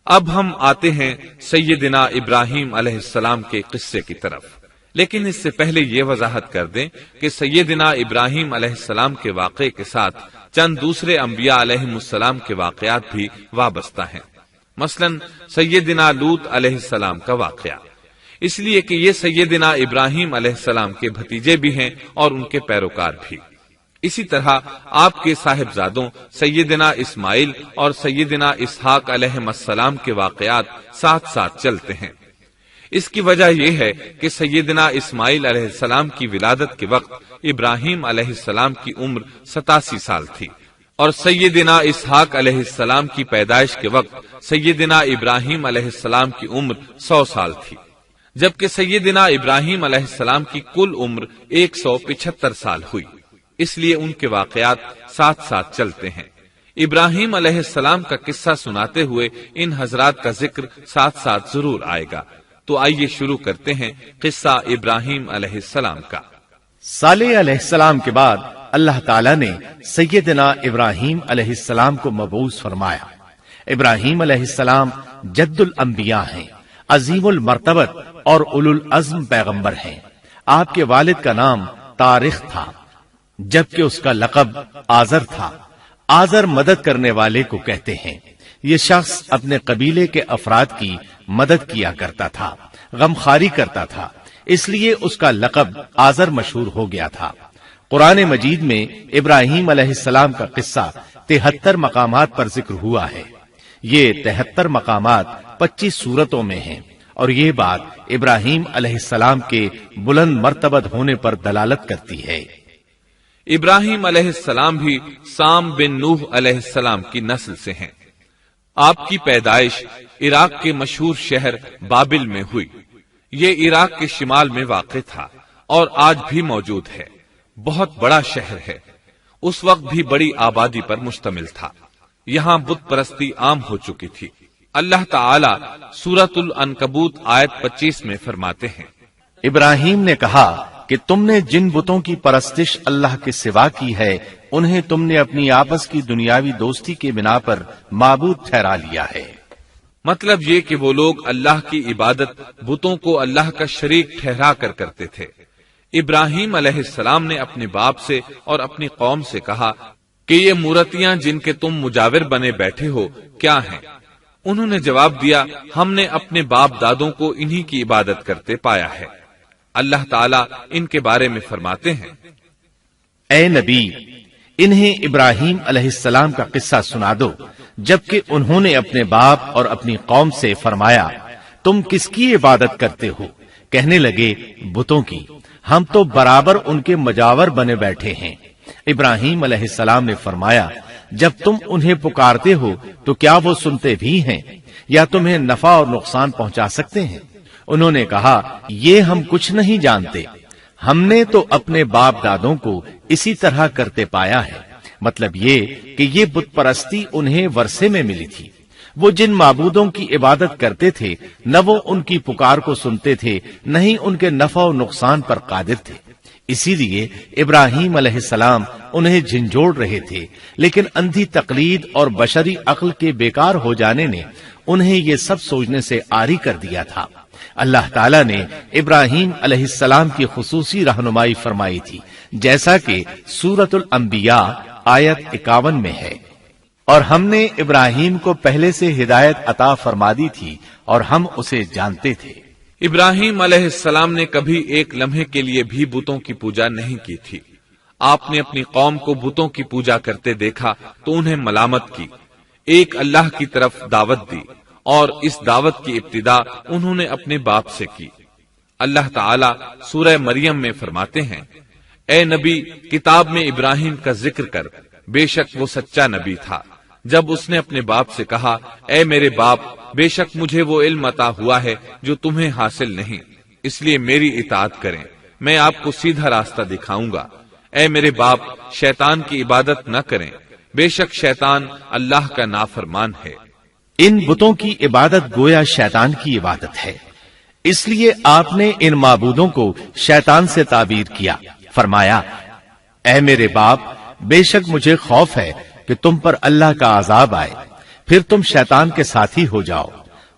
اب ہم آتے ہیں سیدنا ابراہیم علیہ السلام کے قصے کی طرف، لیکن اس سے پہلے یہ وضاحت کر دیں کہ سیدنا ابراہیم علیہ السلام کے واقعے کے ساتھ چند دوسرے انبیاء علیہم السلام کے واقعات بھی وابستہ ہیں، مثلا سیدنا لوط علیہ السلام کا واقعہ، اس لیے کہ یہ سیدنا ابراہیم علیہ السلام کے بھتیجے بھی ہیں اور ان کے پیروکار بھی۔ اسی طرح آپ کے صاحبزادوں سیدنا اسماعیل اور سیدنا اسحاق علیہ السلام کے واقعات ساتھ ساتھ چلتے ہیں۔ اس کی وجہ یہ ہے کہ سیدنا اسماعیل علیہ السلام کی ولادت کے وقت ابراہیم علیہ السلام کی عمر 87 سال تھی، اور سیدنا اسحاق علیہ السلام کی پیدائش کے وقت سیدنا ابراہیم علیہ السلام کی عمر 100 سال تھی، جبکہ سیدنا ابراہیم علیہ السلام کی کل عمر 175 سال ہوئی، اس لیے ان کے واقعات ساتھ ساتھ چلتے ہیں۔ ابراہیم علیہ السلام کا قصہ سناتے ہوئے ان حضرات کا ذکر ساتھ ساتھ ضرور آئے گا، تو آئیے شروع کرتے ہیں قصہ ابراہیم علیہ السلام کا۔ صالح علیہ السلام کے بعد اللہ تعالیٰ نے سیدنا ابراہیم علیہ السلام کو مبعوث فرمایا۔ ابراہیم علیہ السلام جد الانبیاء ہیں، عظیم المرتبت اور اولو العزم پیغمبر ہیں۔ آپ کے والد کا نام طارق تھا، جبکہ اس کا لقب آزر تھا۔ آزر مدد کرنے والے کو کہتے ہیں۔ یہ شخص اپنے قبیلے کے افراد کی مدد کیا کرتا تھا، غمخواری کرتا تھا، اس لیے اس کا لقب آزر مشہور ہو گیا تھا۔ قرآن مجید میں ابراہیم علیہ السلام کا قصہ 73 مقامات پر ذکر ہوا ہے۔ یہ 73 مقامات 25 سورتوں میں ہیں، اور یہ بات ابراہیم علیہ السلام کے بلند مرتبت ہونے پر دلالت کرتی ہے۔ ابراہیم علیہ السلام بھی سام بن نوح علیہ السلام کی نسل سے ہیں۔ آپ کی پیدائش عراق کے مشہور شہر بابل میں ہوئی۔ یہ عراق کے شمال میں واقع تھا اور آج بھی موجود ہے۔ بہت بڑا شہر ہے، اس وقت بھی بڑی آبادی پر مشتمل تھا۔ یہاں بت پرستی عام ہو چکی تھی۔ اللہ تعالی سورۃ العنکبوت آیت 25 میں فرماتے ہیں، ابراہیم نے کہا کہ تم نے جن بتوں کی پرستش اللہ کے سوا کی ہے، انہیں تم نے اپنی آپس کی دنیاوی دوستی کے بنا پر معبود ٹھہرا لیا ہے۔ مطلب یہ کہ وہ لوگ اللہ کی عبادت بتوں کو اللہ کا شریک ٹھہرا کر کرتے تھے۔ ابراہیم علیہ السلام نے اپنے باپ سے اور اپنی قوم سے کہا کہ یہ مورتیاں جن کے تم مجاور بنے بیٹھے ہو کیا ہیں؟ انہوں نے جواب دیا، ہم نے اپنے باپ دادوں کو انہی کی عبادت کرتے پایا ہے۔ اللہ تعالیٰ ان کے بارے میں فرماتے ہیں، اے نبی، انہیں ابراہیم علیہ السلام کا قصہ سنا دو، جبکہ انہوں نے اپنے باپ اور اپنی قوم سے فرمایا، تم کس کی عبادت کرتے ہو؟ کہنے لگے، بتوں کی، ہم تو برابر ان کے مجاور بنے بیٹھے ہیں۔ ابراہیم علیہ السلام نے فرمایا، جب تم انہیں پکارتے ہو تو کیا وہ سنتے بھی ہیں یا تمہیں نفع اور نقصان پہنچا سکتے ہیں؟ انہوں نے کہا، یہ ہم کچھ نہیں جانتے، ہم نے تو اپنے باپ دادوں کو اسی طرح کرتے پایا ہے۔ مطلب یہ کہ یہ بت پرستی انہیں ورثے میں ملی تھی۔ وہ جن معبودوں کی عبادت کرتے تھے، نہ وہ ان کی پکار کو سنتے تھے، نہ ہی ان کے نفع و نقصان پر قادر تھے۔ اسی لیے ابراہیم علیہ السلام انہیں جھنجھوڑ رہے تھے، لیکن اندھی تقلید اور بشری عقل کے بیکار ہو جانے نے انہیں یہ سب سوچنے سے عاری کر دیا تھا۔ اللہ تعالیٰ نے ابراہیم علیہ السلام کی خصوصی رہنمائی فرمائی تھی، جیسا کہ سورۃ الانبیاء آیت 51 میں ہے، اور ہم نے ابراہیم کو پہلے سے ہدایت عطا فرما دی تھی اور ہم اسے جانتے تھے۔ ابراہیم علیہ السلام نے کبھی ایک لمحے کے لیے بھی بتوں کی پوجا نہیں کی تھی۔ آپ نے اپنی قوم کو بتوں کی پوجا کرتے دیکھا تو انہیں ملامت کی، ایک اللہ کی طرف دعوت دی، اور اس دعوت کی ابتدا انہوں نے اپنے باپ سے کی۔ اللہ تعالی سورہ مریم میں فرماتے ہیں، اے نبی، کتاب میں ابراہیم کا ذکر کر، بے شک وہ سچا نبی تھا۔ جب اس نے اپنے باپ سے کہا، اے میرے باپ، بے شک مجھے وہ علم عطا ہوا ہے جو تمہیں حاصل نہیں، اس لیے میری اطاعت کریں، میں آپ کو سیدھا راستہ دکھاؤں گا۔ اے میرے باپ، شیطان کی عبادت نہ کریں، بے شک شیطان اللہ کا نافرمان ہے۔ ان بتوں کی عبادت گویا شیطان کی عبادت ہے، اس لیے آپ نے ان معبودوں کو شیطان سے تعبیر کیا۔ فرمایا، اے میرے باپ، بے شک مجھے خوف ہے کہ تم پر اللہ کا عذاب آئے، پھر تم شیطان کے ساتھی ہو جاؤ۔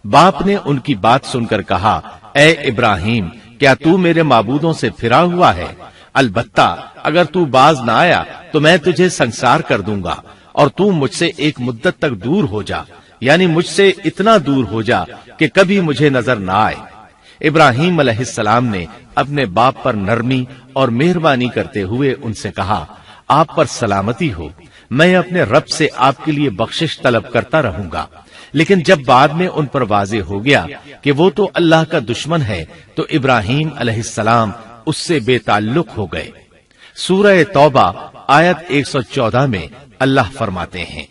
باپ نے ان کی بات سن کر کہا، اے ابراہیم، کیا تو میرے معبودوں سے پھرا ہوا ہے؟ البتہ اگر تو باز نہ آیا تو میں تجھے سنسار کر دوں گا، اور تو مجھ سے ایک مدت تک دور ہو جا، یعنی مجھ سے اتنا دور ہو جا کہ کبھی مجھے نظر نہ آئے۔ ابراہیم علیہ السلام نے اپنے باپ پر نرمی اور مہربانی کرتے ہوئے ان سے کہا، آپ پر سلامتی ہو، میں اپنے رب سے آپ کے لیے بخشش طلب کرتا رہوں گا۔ لیکن جب بعد میں ان پر واضح ہو گیا کہ وہ تو اللہ کا دشمن ہے تو ابراہیم علیہ السلام اس سے بے تعلق ہو گئے۔ سورہ توبہ آیت 114 میں اللہ فرماتے ہیں،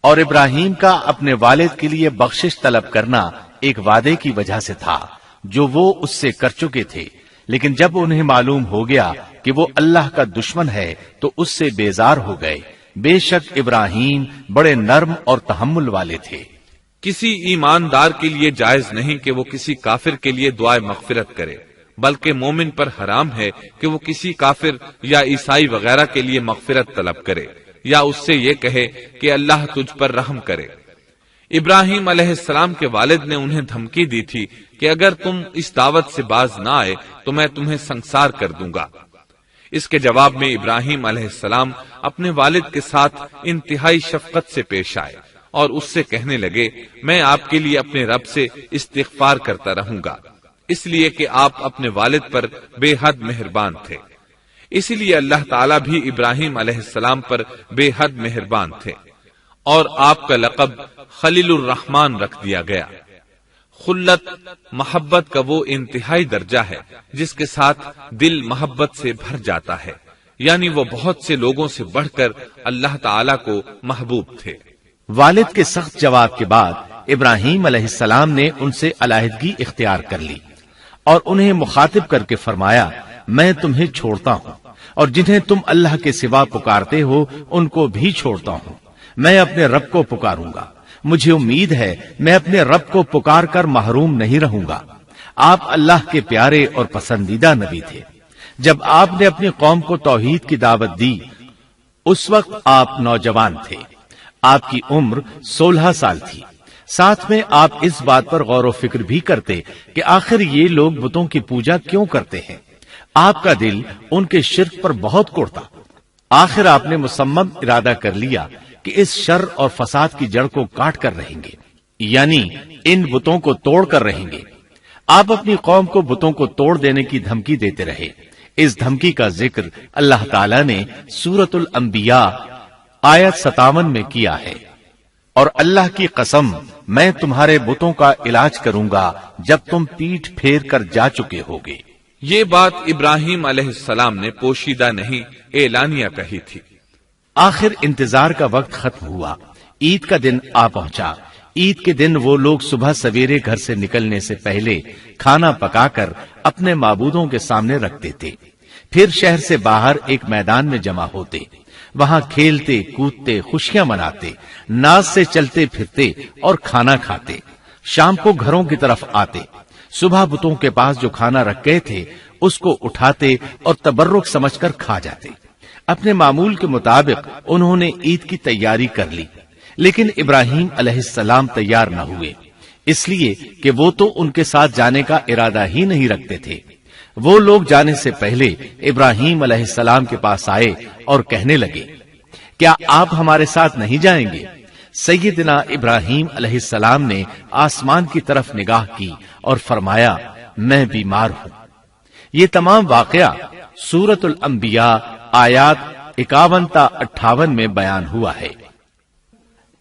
اور ابراہیم کا اپنے والد کے لیے بخشش طلب کرنا ایک وعدے کی وجہ سے تھا جو وہ اس سے کر چکے تھے، لیکن جب انہیں معلوم ہو گیا کہ وہ اللہ کا دشمن ہے تو اس سے بیزار ہو گئے۔ بے شک ابراہیم بڑے نرم اور تحمل والے تھے۔ کسی ایماندار کے لیے جائز نہیں کہ وہ کسی کافر کے لیے دعائے مغفرت کرے، بلکہ مومن پر حرام ہے کہ وہ کسی کافر یا عیسائی وغیرہ کے لیے مغفرت طلب کرے یا اس سے یہ کہے کہ اللہ تجھ پر رحم کرے۔ ابراہیم علیہ السلام کے والد نے انہیں دھمکی دی تھی کہ اگر تم اس دعوت سے باز نہ آئے تو میں تمہیں سنسار کر دوں گا۔ اس کے جواب میں ابراہیم علیہ السلام اپنے والد کے ساتھ انتہائی شفقت سے پیش آئے اور اس سے کہنے لگے، میں آپ کے لیے اپنے رب سے استغفار کرتا رہوں گا، اس لیے کہ آپ اپنے والد پر بے حد مہربان تھے۔ اسی لیے اللہ تعالیٰ بھی ابراہیم علیہ السلام پر بے حد مہربان تھے، اور آپ کا لقب خلیل الرحمن رکھ دیا گیا۔ خلت محبت کا وہ انتہائی درجہ ہے جس کے ساتھ دل محبت سے بھر جاتا ہے، یعنی وہ بہت سے لوگوں سے بڑھ کر اللہ تعالیٰ کو محبوب تھے۔ والد کے سخت جواب کے بعد ابراہیم علیہ السلام نے ان سے علیحدگی اختیار کر لی اور انہیں مخاطب کر کے فرمایا، میں تمہیں چھوڑتا ہوں اور جنہیں تم اللہ کے سوا پکارتے ہو ان کو بھی چھوڑتا ہوں، میں اپنے رب کو پکاروں گا، مجھے امید ہے میں اپنے رب کو پکار کر محروم نہیں رہوں گا۔ آپ اللہ کے پیارے اور پسندیدہ نبی تھے۔ جب آپ نے اپنی قوم کو توحید کی دعوت دی اس وقت آپ نوجوان تھے، آپ کی عمر 16 سال تھی۔ ساتھ میں آپ اس بات پر غور و فکر بھی کرتے کہ آخر یہ لوگ بتوں کی پوجا کیوں کرتے ہیں۔ آپ کا دل ان کے شرک پر بہت کوڑتا۔ آخر آپ نے مصمم ارادہ کر لیا کہ اس شر اور فساد کی جڑ کو کاٹ کر رہیں گے، یعنی ان بتوں کو توڑ کر رہیں گے۔ آپ اپنی قوم کو بتوں کو توڑ دینے کی دھمکی دیتے رہے۔ اس دھمکی کا ذکر اللہ تعالیٰ نے سورۃ الانبیاء آیت 57 میں کیا ہے، اور اللہ کی قسم میں تمہارے بتوں کا علاج کروں گا جب تم پیٹھ پھیر کر جا چکے ہوگے۔ یہ بات ابراہیم علیہ السلام نے پوشیدہ نہیں اعلانیہ کہی تھی۔ آخر انتظار کا وقت ختم ہوا، عید کا دن آ پہنچا۔ عید کے دن وہ لوگ صبح سویرے گھر سے نکلنے سے پہلے کھانا پکا کر اپنے معبودوں کے سامنے رکھتے تھے، پھر شہر سے باہر ایک میدان میں جمع ہوتے، وہاں کھیلتے کودتے خوشیاں مناتے، ناز سے چلتے پھرتے اور کھانا کھاتے۔ شام کو گھروں کی طرف آتے، صبح بتوں کے پاس جو کھانا رکھ گئے تھے اس کو اٹھاتے اور تبرک سمجھ کر کھا جاتے۔ اپنے معمول کے مطابق انہوں نے عید کی تیاری کر لی، لیکن ابراہیم علیہ السلام تیار نہ ہوئے، اس لیے کہ وہ تو ان کے ساتھ جانے کا ارادہ ہی نہیں رکھتے تھے۔ وہ لوگ جانے سے پہلے ابراہیم علیہ السلام کے پاس آئے اور کہنے لگے، کیا آپ ہمارے ساتھ نہیں جائیں گے؟ سیدنا ابراہیم علیہ السلام نے آسمان کی طرف نگاہ کی اور فرمایا، میں بیمار ہوں۔ یہ تمام واقعہ سورۃ الانبیاء آیات 51 تا 58 میں بیان ہوا ہے۔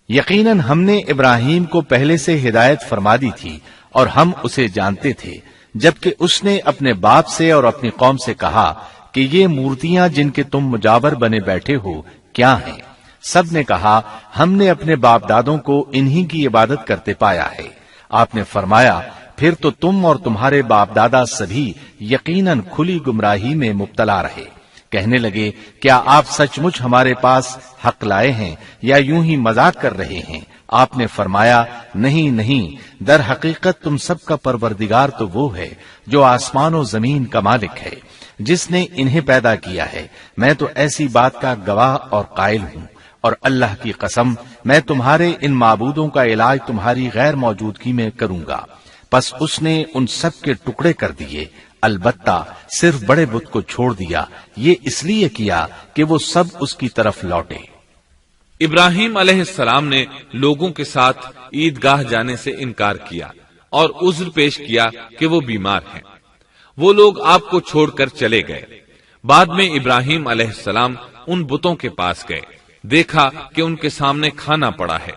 یقیناً ہم نے ابراہیم کو پہلے سے ہدایت فرما دی تھی اور ہم اسے جانتے تھے، جبکہ اس نے اپنے باپ سے اور اپنی قوم سے کہا کہ یہ مورتیاں جن کے تم مجاور بنے بیٹھے ہو کیا ہیں؟ سب نے کہا، ہم نے اپنے باپ دادوں کو انہی کی عبادت کرتے پایا ہے۔ آپ نے فرمایا، پھر تو تم اور تمہارے باپ دادا سبھی یقیناً کھلی گمراہی میں مبتلا رہے۔ کہنے لگے، کیا آپ سچ مچ ہمارے پاس حق لائے ہیں یا یوں ہی مذاق کر رہے ہیں؟ آپ نے فرمایا، نہیں نہیں، در حقیقت تم سب کا پروردگار تو وہ ہے جو آسمان و زمین کا مالک ہے، جس نے انہیں پیدا کیا ہے۔ میں تو ایسی بات کا گواہ اور قائل ہوں، اور اللہ کی قسم میں تمہارے ان معبودوں کا علاج تمہاری غیر موجودگی میں کروں گا۔ پس اس نے ان سب کے ٹکڑے کر دیے، البتہ صرف بڑے بت کو چھوڑ دیا، یہ اس لیے کیا کہ وہ سب اس کی طرف لوٹے۔ ابراہیم علیہ السلام نے لوگوں کے ساتھ عیدگاہ جانے سے انکار کیا اور عذر پیش کیا کہ وہ بیمار ہیں۔ وہ لوگ آپ کو چھوڑ کر چلے گئے۔ بعد میں ابراہیم علیہ السلام ان بتوں کے پاس گئے، دیکھا کہ ان کے سامنے کھانا پڑا ہے۔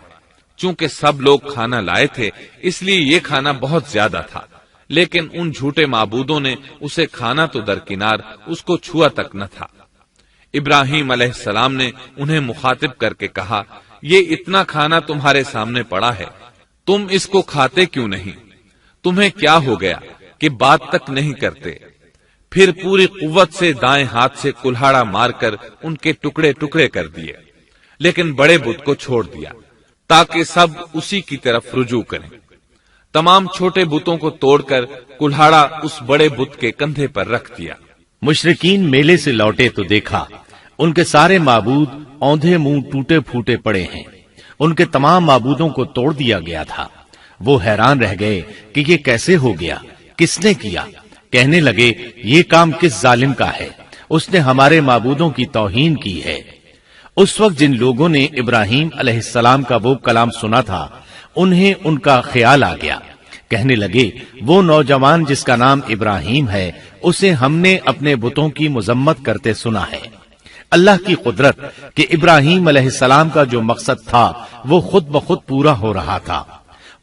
چونکہ سب لوگ کھانا لائے تھے اس لیے یہ کھانا بہت زیادہ تھا، لیکن ان جھوٹے معبودوں نے اسے کھانا تو درکنار اس کو چھوا تک نہ تھا۔ ابراہیم علیہ السلام نے انہیں مخاطب کر کے کہا، یہ اتنا کھانا تمہارے سامنے پڑا ہے، تم اس کو کھاتے کیوں نہیں؟ تمہیں کیا ہو گیا کہ بات تک نہیں کرتے؟ پھر پوری قوت سے دائیں ہاتھ سے کلہاڑا مار کر ان کے ٹکڑے ٹکڑے کر دیے، لیکن بڑے بت کو چھوڑ دیا تاکہ سب اسی کی طرف رجوع کریں۔ تمام چھوٹے بتوں کو توڑ کر کلہاڑا اس بڑے بت کے کندھے پر رکھ دیا۔ مشرکین میلے سے لوٹے تو دیکھا ان کے سارے معبود اوندھے منہ ٹوٹے پھوٹے پڑے ہیں، ان کے تمام معبودوں کو توڑ دیا گیا تھا۔ وہ حیران رہ گئے کہ یہ کیسے ہو گیا، کس نے کیا؟ کہنے لگے، یہ کام کس ظالم کا ہے؟ اس نے ہمارے معبودوں کی توہین کی ہے۔ اس وقت جن لوگوں نے ابراہیم علیہ السلام کا وہ کلام سنا تھا انہیں ان کا خیال آ گیا، کہنے لگے، وہ نوجوان جس کا نام ابراہیم ہے اسے ہم نے اپنے بتوں کی مذمت کرتے سنا ہے۔ اللہ کی قدرت کہ ابراہیم علیہ السلام کا جو مقصد تھا وہ خود بخود پورا ہو رہا تھا۔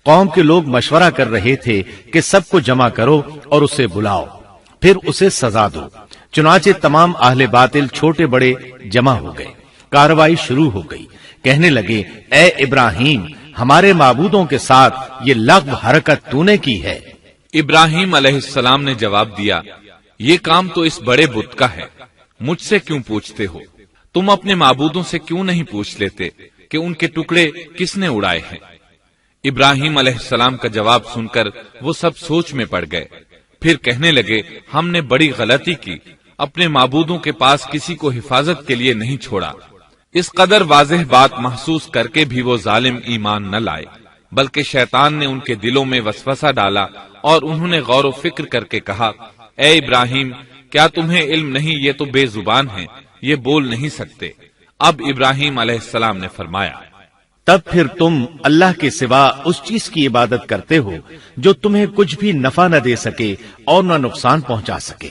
قوم کے لوگ مشورہ کر رہے تھے کہ سب کو جمع کرو اور اسے بلاؤ، پھر اسے سزا دو۔ چنانچہ تمام اہل باطل چھوٹے بڑے جمع ہو گئے، کارروائی شروع ہو گئی۔ کہنے لگے، اے ابراہیم، ہمارے معبودوں کے ساتھ یہ لغو حرکت تو نے کی ہے۔ ابراہیم علیہ السلام نے جواب دیا، یہ کام تو اس بڑے بت کا ہے، مجھ سے کیوں پوچھتے ہو؟ تم اپنے معبودوں سے کیوں نہیں پوچھ لیتے کہ ان کے ٹکڑے کس نے اڑائے ہیں؟ ابراہیم علیہ السلام کا جواب سن کر وہ سب سوچ میں پڑ گئے، پھر کہنے لگے، ہم نے بڑی غلطی کی، اپنے معبودوں کے پاس کسی کو حفاظت کے لیے نہیں چھوڑا۔ اس قدر واضح بات محسوس کر کے بھی وہ ظالم ایمان نہ لائے، بلکہ شیطان نے ان کے دلوں میں وسوسہ ڈالا اور انہوں نے غور و فکر کر کے کہا، اے ابراہیم، کیا تمہیں علم نہیں؟ یہ تو بے زبان ہیں، یہ بول نہیں سکتے۔ اب ابراہیم علیہ السلام نے فرمایا، تب پھر تم اللہ کے سوا اس چیز کی عبادت کرتے ہو جو تمہیں کچھ بھی نفع نہ دے سکے اور نہ نقصان پہنچا سکے۔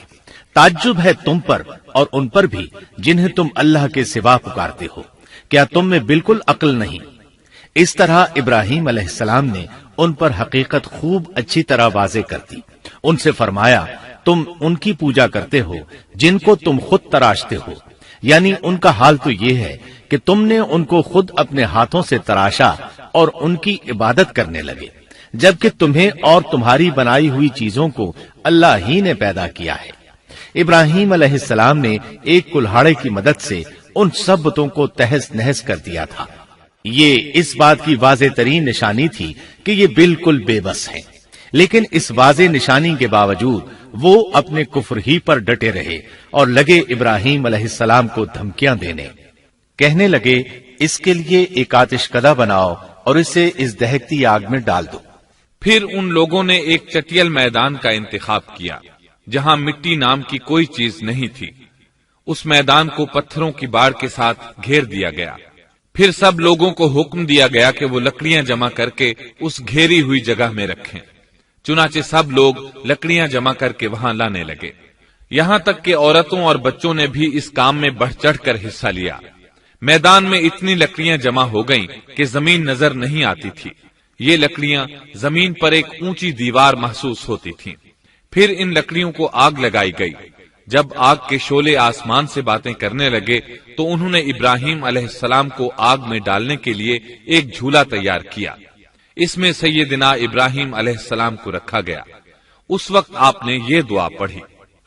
تعجب ہے تم پر اور ان پر بھی جنہیں تم اللہ کے سوا پکارتے ہو، کیا تم میں بالکل عقل نہیں؟ اس طرح ابراہیم علیہ السلام نے ان پر حقیقت خوب اچھی طرح واضح کر دی۔ ان سے فرمایا، تم ان کی پوجا کرتے ہو جن کو تم خود تراشتے ہو، یعنی ان کا حال تو یہ ہے کہ تم نے ان کو خود اپنے ہاتھوں سے تراشا اور ان کی عبادت کرنے لگے، جبکہ تمہیں اور تمہاری بنائی ہوئی چیزوں کو اللہ ہی نے پیدا کیا ہے۔ ابراہیم علیہ السلام نے ایک کلہاڑے کی مدد سے ان سب بتوں کو تہس نہس کر دیا تھا۔ یہ اس بات کی واضح ترین نشانی تھی کہ یہ بالکل بے بس ہیں، لیکن اس واضح نشانی کے باوجود وہ اپنے کفر ہی پر ڈٹے رہے اور لگے ابراہیم علیہ السلام کو دھمکیاں دینے۔ کہنے لگے، اس کے لیے ایک آتش کدہ بناؤ اور اسے اس دہکتی آگ میں ڈال دو۔ پھر ان لوگوں نے ایک چٹیل میدان کا انتخاب کیا جہاں مٹی نام کی کوئی چیز نہیں تھی۔ اس میدان کو پتھروں کی باڑ کے ساتھ گھیر دیا گیا۔ پھر سب لوگوں کو حکم دیا گیا کہ وہ لکڑیاں جمع کر کے اس گھیری ہوئی جگہ میں رکھیں۔ چنانچہ سب لوگ لکڑیاں جمع کر کے وہاں لانے لگے، یہاں تک کہ عورتوں اور بچوں نے بھی اس کام میں بڑھ چڑھ کر حصہ لیا۔ میدان میں اتنی لکڑیاں جمع ہو گئیں کہ زمین نظر نہیں آتی تھی۔ یہ لکڑیاں زمین پر ایک اونچی دیوار محسوس ہوتی تھیں۔ پھر ان لکڑیوں کو آگ لگائی گئی۔ جب آگ کے شعلے آسمان سے باتیں کرنے لگے تو انہوں نے ابراہیم علیہ السلام کو آگ میں ڈالنے کے لیے ایک جھولا تیار کیا۔ اس میں سیدنا ابراہیم علیہ السلام کو رکھا گیا۔ اس وقت آپ نے یہ دعا پڑھی،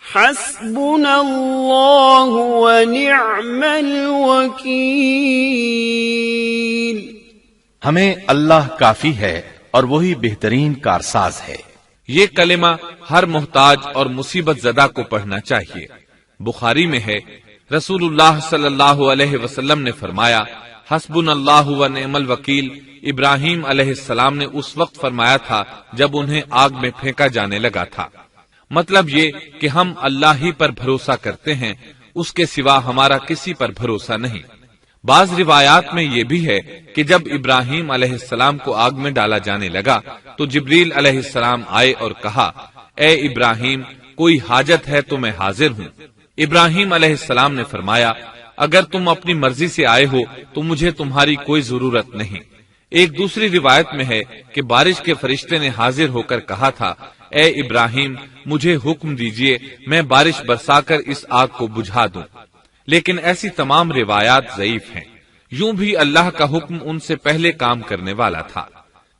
حسبنا اللہ ونعم الوکیل۔ ہمیں اللہ کافی ہے اور وہی بہترین کارساز ہے۔ یہ کلمہ ہر محتاج اور مصیبت زدہ کو پڑھنا چاہیے۔ بخاری میں ہے، رسول اللہ صلی اللہ علیہ وسلم نے فرمایا، حسبن اللہ و نعم الوکیل ابراہیم علیہ السلام نے اس وقت فرمایا تھا جب انہیں آگ میں پھینکا جانے لگا تھا۔ مطلب یہ کہ ہم اللہ ہی پر بھروسہ کرتے ہیں، اس کے سوا ہمارا کسی پر بھروسہ نہیں۔ بعض روایات میں یہ بھی ہے کہ جب ابراہیم علیہ السلام کو آگ میں ڈالا جانے لگا تو جبریل علیہ السلام آئے اور کہا، اے ابراہیم، کوئی حاجت ہے تو میں حاضر ہوں۔ ابراہیم علیہ السلام نے فرمایا، اگر تم اپنی مرضی سے آئے ہو تو مجھے تمہاری کوئی ضرورت نہیں۔ ایک دوسری روایت میں ہے کہ بارش کے فرشتے نے حاضر ہو کر کہا تھا، اے ابراہیم، مجھے حکم دیجئے میں بارش برسا کر اس آگ کو بجھا دوں۔ لیکن ایسی تمام روایات ضعیف ہیں۔ یوں بھی اللہ کا حکم ان سے پہلے کام کرنے والا تھا۔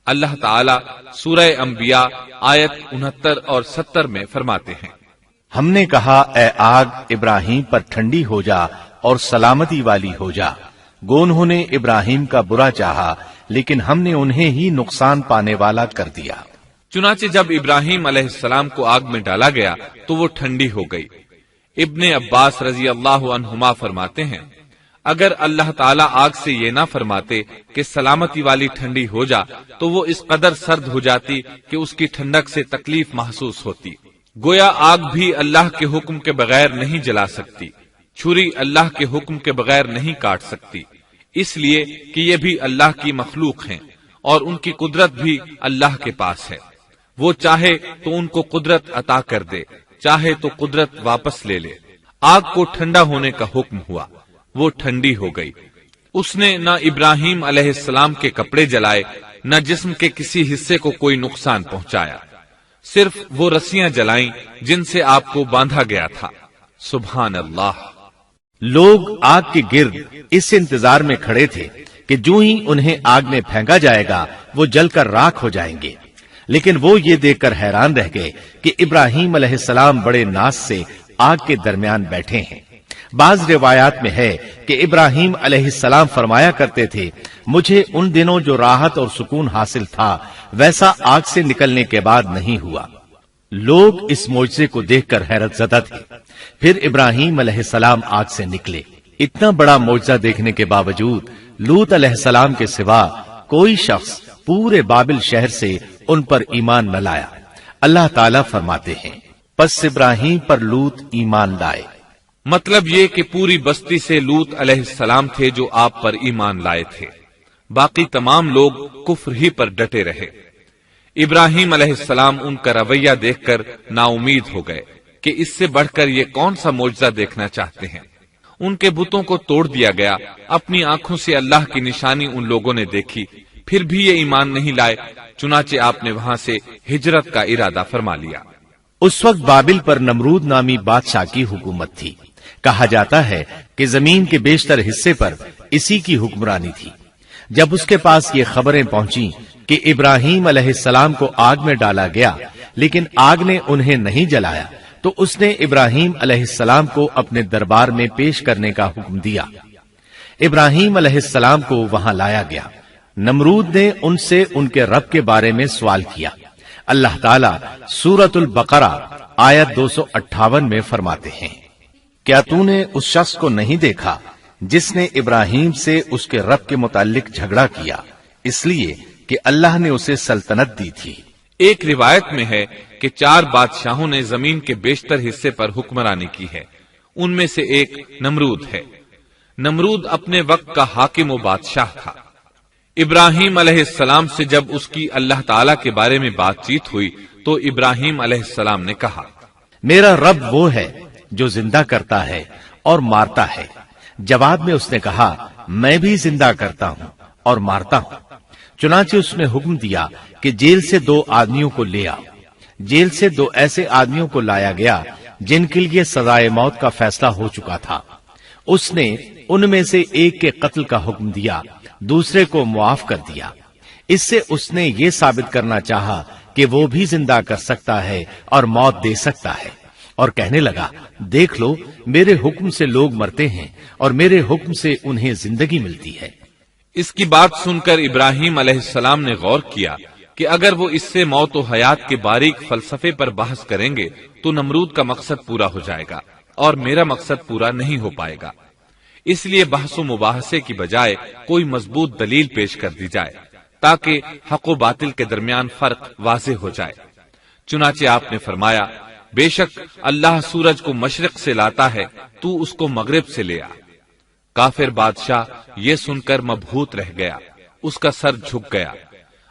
اللہ تعالیٰ سورہ انبیاء آیت 69 اور 70 میں فرماتے ہیں، ہم نے کہا، اے آگ ابراہیم پر ٹھنڈی ہو جا اور سلامتی والی ہو جا۔ گو انہوں نے ابراہیم کا برا چاہا لیکن ہم نے انہیں ہی نقصان پانے والا کر دیا۔ چنانچہ جب ابراہیم علیہ السلام کو آگ میں ڈالا گیا تو وہ ٹھنڈی ہو گئی۔ ابن عباس رضی اللہ عنہما فرماتے ہیں، اگر اللہ تعالیٰ آگ سے یہ نہ فرماتے کہ سلامتی والی ٹھنڈی ہو جا تو وہ اس قدر سرد ہو جاتی کہ اس کی ٹھنڈک سے تکلیف محسوس ہوتی۔ گویا آگ بھی اللہ کے حکم کے بغیر نہیں جلا سکتی، چھری اللہ کے حکم کے بغیر نہیں کاٹ سکتی، اس لیے کہ یہ بھی اللہ کی مخلوق ہیں اور ان کی قدرت بھی اللہ کے پاس ہے۔ وہ چاہے تو ان کو قدرت عطا کر دے، چاہے تو قدرت واپس لے لے۔ آگ کو ٹھنڈا ہونے کا حکم ہوا، وہ ٹھنڈی ہو گئی۔ اس نے نہ ابراہیم علیہ السلام کے کپڑے جلائے، نہ جسم کے کسی حصے کو کوئی نقصان پہنچایا، صرف وہ رسیاں جلائیں جن سے آپ کو باندھا گیا تھا۔ سبحان اللہ۔ لوگ آگ کے گرد اس انتظار میں کھڑے تھے کہ جو ہی انہیں آگ میں پھینکا جائے گا وہ جل کر راکھ ہو جائیں گے، لیکن وہ یہ دیکھ کر حیران رہ گئے کہ ابراہیم علیہ السلام بڑے ناز سے آگ کے درمیان بیٹھے ہیں۔ بعض روایات میں ہے کہ ابراہیم علیہ السلام فرمایا کرتے تھے، مجھے ان دنوں جو راحت اور سکون حاصل تھا ویسا آگ سے نکلنے کے بعد نہیں ہوا۔ لوگ اس معجزے کو دیکھ کر حیرت زدہ تھے۔ پھر ابراہیم علیہ السلام آگ سے نکلے۔ اتنا بڑا معجزہ دیکھنے کے باوجود لوط علیہ السلام کے سوا کوئی شخص پورے بابل شہر سے ان پر ایمان نہ لایا۔ اللہ تعالیٰ فرماتے ہیں، پس ابراہیم پر لوط ایمان لائے۔ مطلب یہ کہ پوری بستی سے لوط علیہ السلام تھے جو آپ پر ایمان لائے تھے، باقی تمام لوگ کفر ہی پر ڈٹے رہے۔ ابراہیم علیہ السلام ان کا رویہ دیکھ کر نا امید ہو گئے کہ اس سے بڑھ کر یہ کون سا معجزہ دیکھنا چاہتے ہیں۔ ان کے بتوں کو توڑ دیا گیا، اپنی آنکھوں سے اللہ کی نشانی ان لوگوں نے دیکھی، پھر بھی یہ ایمان نہیں لائے، چنانچہ آپ نے وہاں سے ہجرت کا ارادہ فرما لیا۔ اس وقت بابل پر نمرود نامی بادشاہ کی حکومت تھی۔ کہا جاتا ہے کہ زمین کے بیشتر حصے پر اسی کی حکمرانی تھی۔ جب اس کے پاس یہ خبریں پہنچیں کہ ابراہیم علیہ السلام کو آگ میں ڈالا گیا لیکن آگ نے انہیں نہیں جلایا تو اس نے ابراہیم علیہ السلام کو اپنے دربار میں پیش کرنے کا حکم دیا۔ ابراہیم علیہ السلام کو وہاں لایا گیا۔ نمرود نے ان سے ان کے رب کے بارے میں سوال کیا۔ اللہ تعالیٰ سورۃ البقرہ آیت 258 میں فرماتے ہیں، کیا تو نے اس شخص کو نہیں دیکھا جس نے ابراہیم سے اس کے رب کے متعلق جھگڑا کیا، اس لیے کہ اللہ نے اسے سلطنت دی تھی۔ ایک روایت میں ہے کہ 4 بادشاہوں نے زمین کے بیشتر حصے پر حکمرانی کی ہے، ان میں سے ایک نمرود ہے۔ نمرود اپنے وقت کا حاکم و بادشاہ تھا۔ ابراہیم علیہ السلام سے جب اس کی اللہ تعالیٰ کے بارے میں بات چیت ہوئی تو ابراہیم علیہ السلام نے کہا، میرا رب وہ ہے جو زندہ کرتا ہے اور مارتا ہے۔ جواب میں اس نے کہا، میں بھی زندہ کرتا ہوں اور مارتا ہوں۔ چنانچہ اس نے حکم دیا کہ جیل سے 2 آدمیوں کو لے آؤ۔ جیل سے 2 ایسے آدمیوں کو لایا گیا جن کے لیے سزائے موت کا فیصلہ ہو چکا تھا۔ اس نے ان میں سے ایک کے قتل کا حکم دیا، دوسرے کو معاف کر دیا۔ اس سے اس نے یہ ثابت کرنا چاہا کہ وہ بھی زندہ کر سکتا ہے اور موت دے سکتا ہے، اور کہنے لگا، دیکھ لو، میرے حکم سے لوگ مرتے ہیں اور میرے حکم سے انہیں زندگی ملتی ہے۔ اس کی بات سن کر ابراہیم علیہ السلام نے غور کیا کہ اگر وہ اس سے موت و حیات کے باریک فلسفے پر بحث کریں گے تو نمرود کا مقصد پورا ہو جائے گا اور میرا مقصد پورا نہیں ہو پائے گا۔ اس لیے بحث و مباحثے کی بجائے کوئی مضبوط دلیل پیش کر دی جائے تاکہ حق و باطل کے درمیان فرق واضح ہو جائے۔ چنانچہ آپ نے فرمایا، بے شک اللہ سورج کو مشرق سے لاتا ہے، تو اس کو مغرب سے لے آ۔ کافر بادشاہ یہ سن کر مبہوت رہ گیا، اس کا سر جھک گیا۔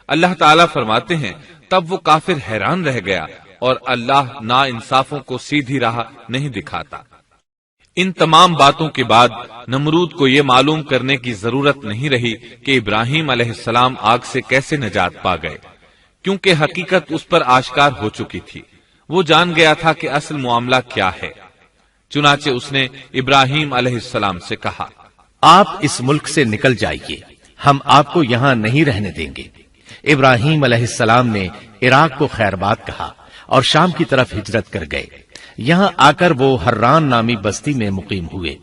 اللہ تعالیٰ فرماتے ہیں تب وہ کافر حیران رہ گیا اور اللہ نا انصافوں کو سیدھی راہ نہیں دکھاتا۔ ان تمام باتوں کے بعد نمرود کو یہ معلوم کرنے کی ضرورت نہیں رہی کہ ابراہیم علیہ السلام آگ سے کیسے نجات پا گئے، کیونکہ حقیقت اس پر آشکار ہو چکی تھی۔ وہ جان گیا تھا کہ اصل معاملہ کیا ہے۔ چنانچہ اس نے ابراہیم علیہ السلام سے کہا، آپ اس ملک سے نکل جائیے، ہم آپ کو یہاں نہیں رہنے دیں گے۔ ابراہیم علیہ السلام نے عراق کو خیر بات کہا اور شام کی طرف ہجرت کر گئے۔ یہاں آ کر وہ حران نامی بستی میں مقیم ہوئے۔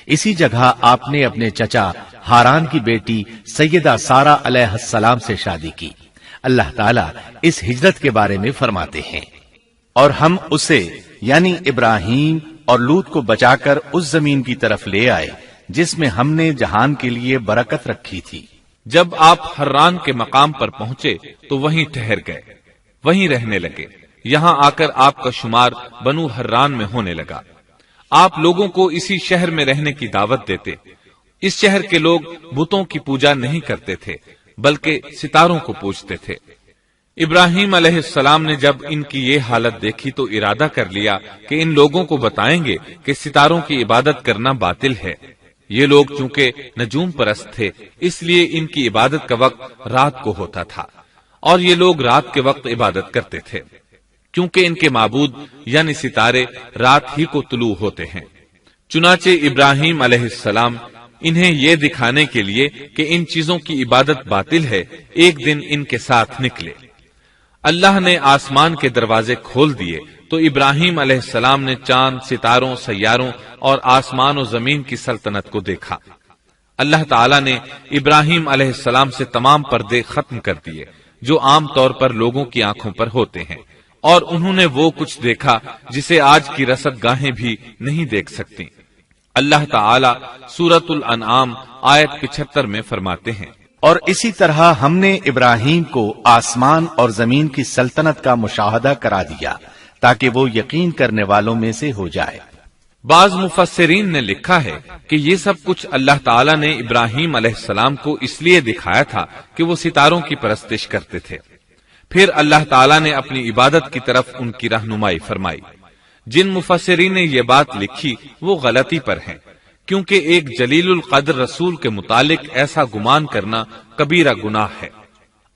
اسی جگہ آپ نے اپنے چچا ہاران کی بیٹی سیدہ سارہ علیہ السلام سے شادی کی۔ اللہ تعالیٰ اس ہجرت کے بارے میں فرماتے ہیں، اور ہم اسے یعنی ابراہیم اور لوط کو بچا کر اس زمین کی طرف لے آئے جس میں ہم نے جہان کے لیے برکت رکھی تھی۔ جب آپ حران کے مقام پر پہنچے تو وہیں ٹھہر گئے، وہیں رہنے لگے۔ یہاں آ کر آپ کا شمار بنو حران میں ہونے لگا۔ آپ لوگوں کو اسی شہر میں رہنے کی دعوت دیتے۔ اس شہر کے لوگ بتوں کی پوجا نہیں کرتے تھے بلکہ ستاروں کو پوجتے تھے۔ ابراہیم علیہ السلام نے جب ان کی یہ حالت دیکھی تو ارادہ کر لیا کہ ان لوگوں کو بتائیں گے کہ ستاروں کی عبادت کرنا باطل ہے۔ یہ لوگ چونکہ نجوم پرست تھے اس لیے ان کی عبادت کا وقت رات کو ہوتا تھا، اور یہ لوگ رات کے وقت عبادت کرتے تھے، کیونکہ ان کے معبود یعنی ستارے رات ہی کو طلوع ہوتے ہیں۔ چنانچہ ابراہیم علیہ السلام انہیں یہ دکھانے کے لیے کہ ان چیزوں کی عبادت باطل ہے، ایک دن ان کے ساتھ نکلے۔ اللہ نے آسمان کے دروازے کھول دیے تو ابراہیم علیہ السلام نے چاند، ستاروں، سیاروں اور آسمان و زمین کی سلطنت کو دیکھا۔ اللہ تعالیٰ نے ابراہیم علیہ السلام سے تمام پردے ختم کر دیے جو عام طور پر لوگوں کی آنکھوں پر ہوتے ہیں، اور انہوں نے وہ کچھ دیکھا جسے آج کی رصد گاہیں بھی نہیں دیکھ سکتی۔ اللہ تعالیٰ سورۃ الانعام آیت 75 میں فرماتے ہیں، اور اسی طرح ہم نے ابراہیم کو آسمان اور زمین کی سلطنت کا مشاہدہ کرا دیا تاکہ وہ یقین کرنے والوں میں سے ہو جائے۔ بعض مفسرین نے لکھا ہے کہ یہ سب کچھ اللہ تعالیٰ نے ابراہیم علیہ السلام کو اس لیے دکھایا تھا کہ وہ ستاروں کی پرستش کرتے تھے۔ پھر اللہ تعالیٰ نے اپنی عبادت کی طرف ان کی رہنمائی فرمائی۔ جن مفسرین نے یہ بات لکھی وہ غلطی پر ہیں، کیونکہ ایک جلیل القدر رسول کے متعلق ایسا گمان کرنا کبیرہ گناہ ہے۔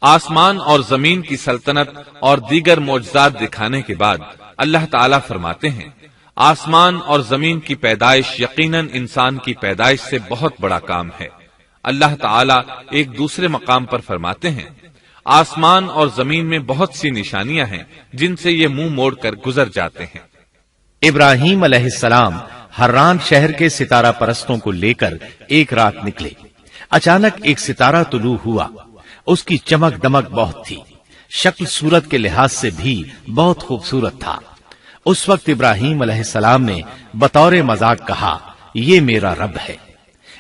آسمان اور زمین کی سلطنت اور دیگر معجزات دکھانے کے بعد اللہ تعالیٰ فرماتے ہیں، آسمان اور زمین کی پیدائش یقیناً انسان کی پیدائش سے بہت بڑا کام ہے۔ اللہ تعالیٰ ایک دوسرے مقام پر فرماتے ہیں، آسمان اور زمین میں بہت سی نشانیاں ہیں جن سے یہ منہ موڑ کر گزر جاتے ہیں۔ ابراہیم علیہ السلام حران شہر کے ستارہ پرستوں کو لے کر ایک رات نکلے۔ اچانک ایک ستارہ طلوع ہوا، اس کی چمک دمک بہت تھی، شکل صورت کے لحاظ سے بھی بہت خوبصورت تھا۔ اس وقت ابراہیم علیہ السلام نے بطور مذاق کہا، یہ میرا رب ہے۔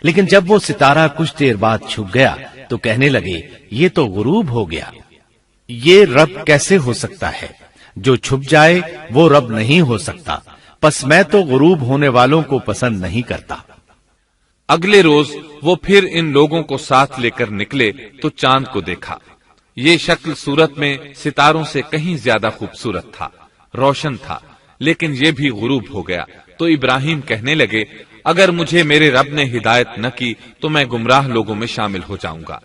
لیکن جب وہ ستارہ کچھ دیر بعد چھپ گیا تو کہنے لگے، یہ تو غروب ہو گیا، یہ رب کیسے ہو سکتا ہے؟ جو چھپ جائے وہ رب نہیں ہو سکتا، پس میں تو غروب ہونے والوں کو پسند نہیں کرتا۔ اگلے روز وہ پھر ان لوگوں کو ساتھ لے کر نکلے تو چاند کو دیکھا۔ یہ شکل صورت میں ستاروں سے کہیں زیادہ خوبصورت تھا، روشن تھا، لیکن یہ بھی غروب ہو گیا۔ تو ابراہیم کہنے لگے، اگر مجھے میرے رب نے ہدایت نہ کی تو میں گمراہ لوگوں میں شامل ہو جاؤں گا۔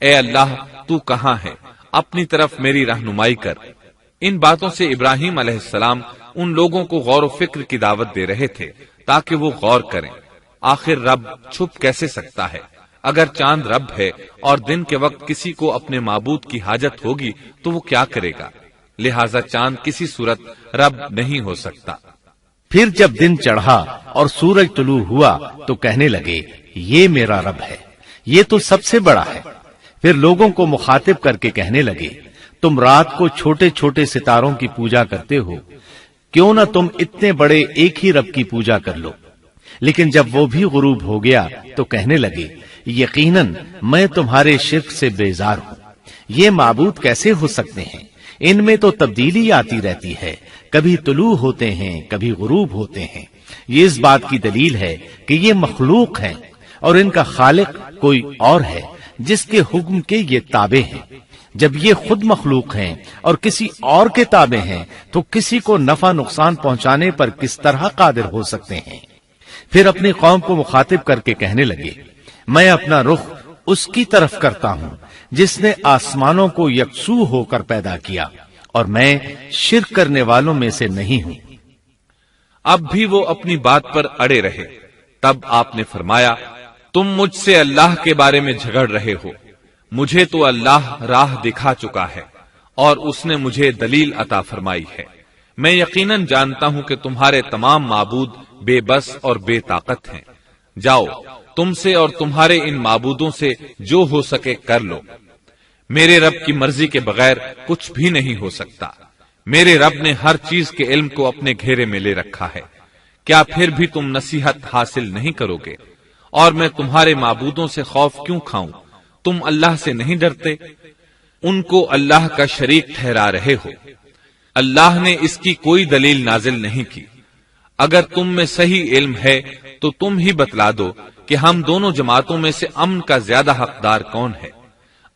اے اللہ، تو کہاں ہے؟ اپنی طرف میری رہنمائی کر۔ ان باتوں سے ابراہیم علیہ السلام ان لوگوں کو غور و فکر کی دعوت دے رہے تھے تاکہ وہ غور کریں، آخر رب چھپ کیسے سکتا ہے؟ اگر چاند رب ہے اور دن کے وقت کسی کو اپنے معبود کی حاجت ہوگی تو وہ کیا کرے گا؟ لہذا چاند کسی صورت رب نہیں ہو سکتا۔ پھر جب دن چڑھا اور سورج طلوع ہوا تو کہنے لگے، یہ میرا رب ہے، یہ تو سب سے بڑا ہے۔ پھر لوگوں کو مخاطب کر کے کہنے لگے، تم رات کو چھوٹے چھوٹے ستاروں کی پوجا کرتے ہو، کیوں نہ تم اتنے بڑے ایک ہی رب کی پوجا کر لو۔ لیکن جب وہ بھی غروب ہو گیا تو کہنے لگے یقیناً میں تمہارے شرک سے بیزار ہوں. یہ معبود کیسے ہو سکتے ہیں؟ ان میں تو تبدیلی آتی رہتی ہے، کبھی طلوع ہوتے ہیں کبھی غروب ہوتے ہیں. یہ اس بات کی دلیل ہے کہ یہ مخلوق ہیں اور ان کا خالق کوئی اور ہے جس کے حکم کے یہ تابع ہیں. جب یہ خود مخلوق ہیں اور کسی اور کے تابع ہیں تو کسی کو نفع نقصان پہنچانے پر کس طرح قادر ہو سکتے ہیں؟ پھر اپنی قوم کو مخاطب کر کے کہنے لگے میں اپنا رخ اس کی طرف کرتا ہوں جس نے آسمانوں کو یکسو ہو کر پیدا کیا اور میں شرک کرنے والوں میں سے نہیں ہوں. اب بھی وہ اپنی بات پر اڑے رہے. تب آپ نے فرمایا تم مجھ سے اللہ کے بارے میں جھگڑ رہے ہو. مجھے تو اللہ راہ دکھا چکا ہے اور اس نے مجھے دلیل عطا فرمائی ہے. میں یقیناً جانتا ہوں کہ تمہارے تمام معبود بے بس اور بے طاقت ہیں. جاؤ تم سے اور تمہارے ان معبودوں سے جو ہو سکے کر لو. میرے رب کی مرضی کے بغیر کچھ بھی نہیں ہو سکتا. میرے رب نے ہر چیز کے علم کو اپنے گھیرے میں لے رکھا ہے. کیا پھر بھی تم نصیحت حاصل نہیں کرو گے؟ اور میں تمہارے معبودوں سے خوف کیوں کھاؤں؟ تم اللہ سے نہیں ڈرتے؟ ان کو اللہ کا شریک ٹھہرا رہے ہو. اللہ نے اس کی کوئی دلیل نازل نہیں کی. اگر تم میں صحیح علم ہے تو تم ہی بتلا دو کہ ہم دونوں جماعتوں میں سے امن کا زیادہ حقدار کون ہے.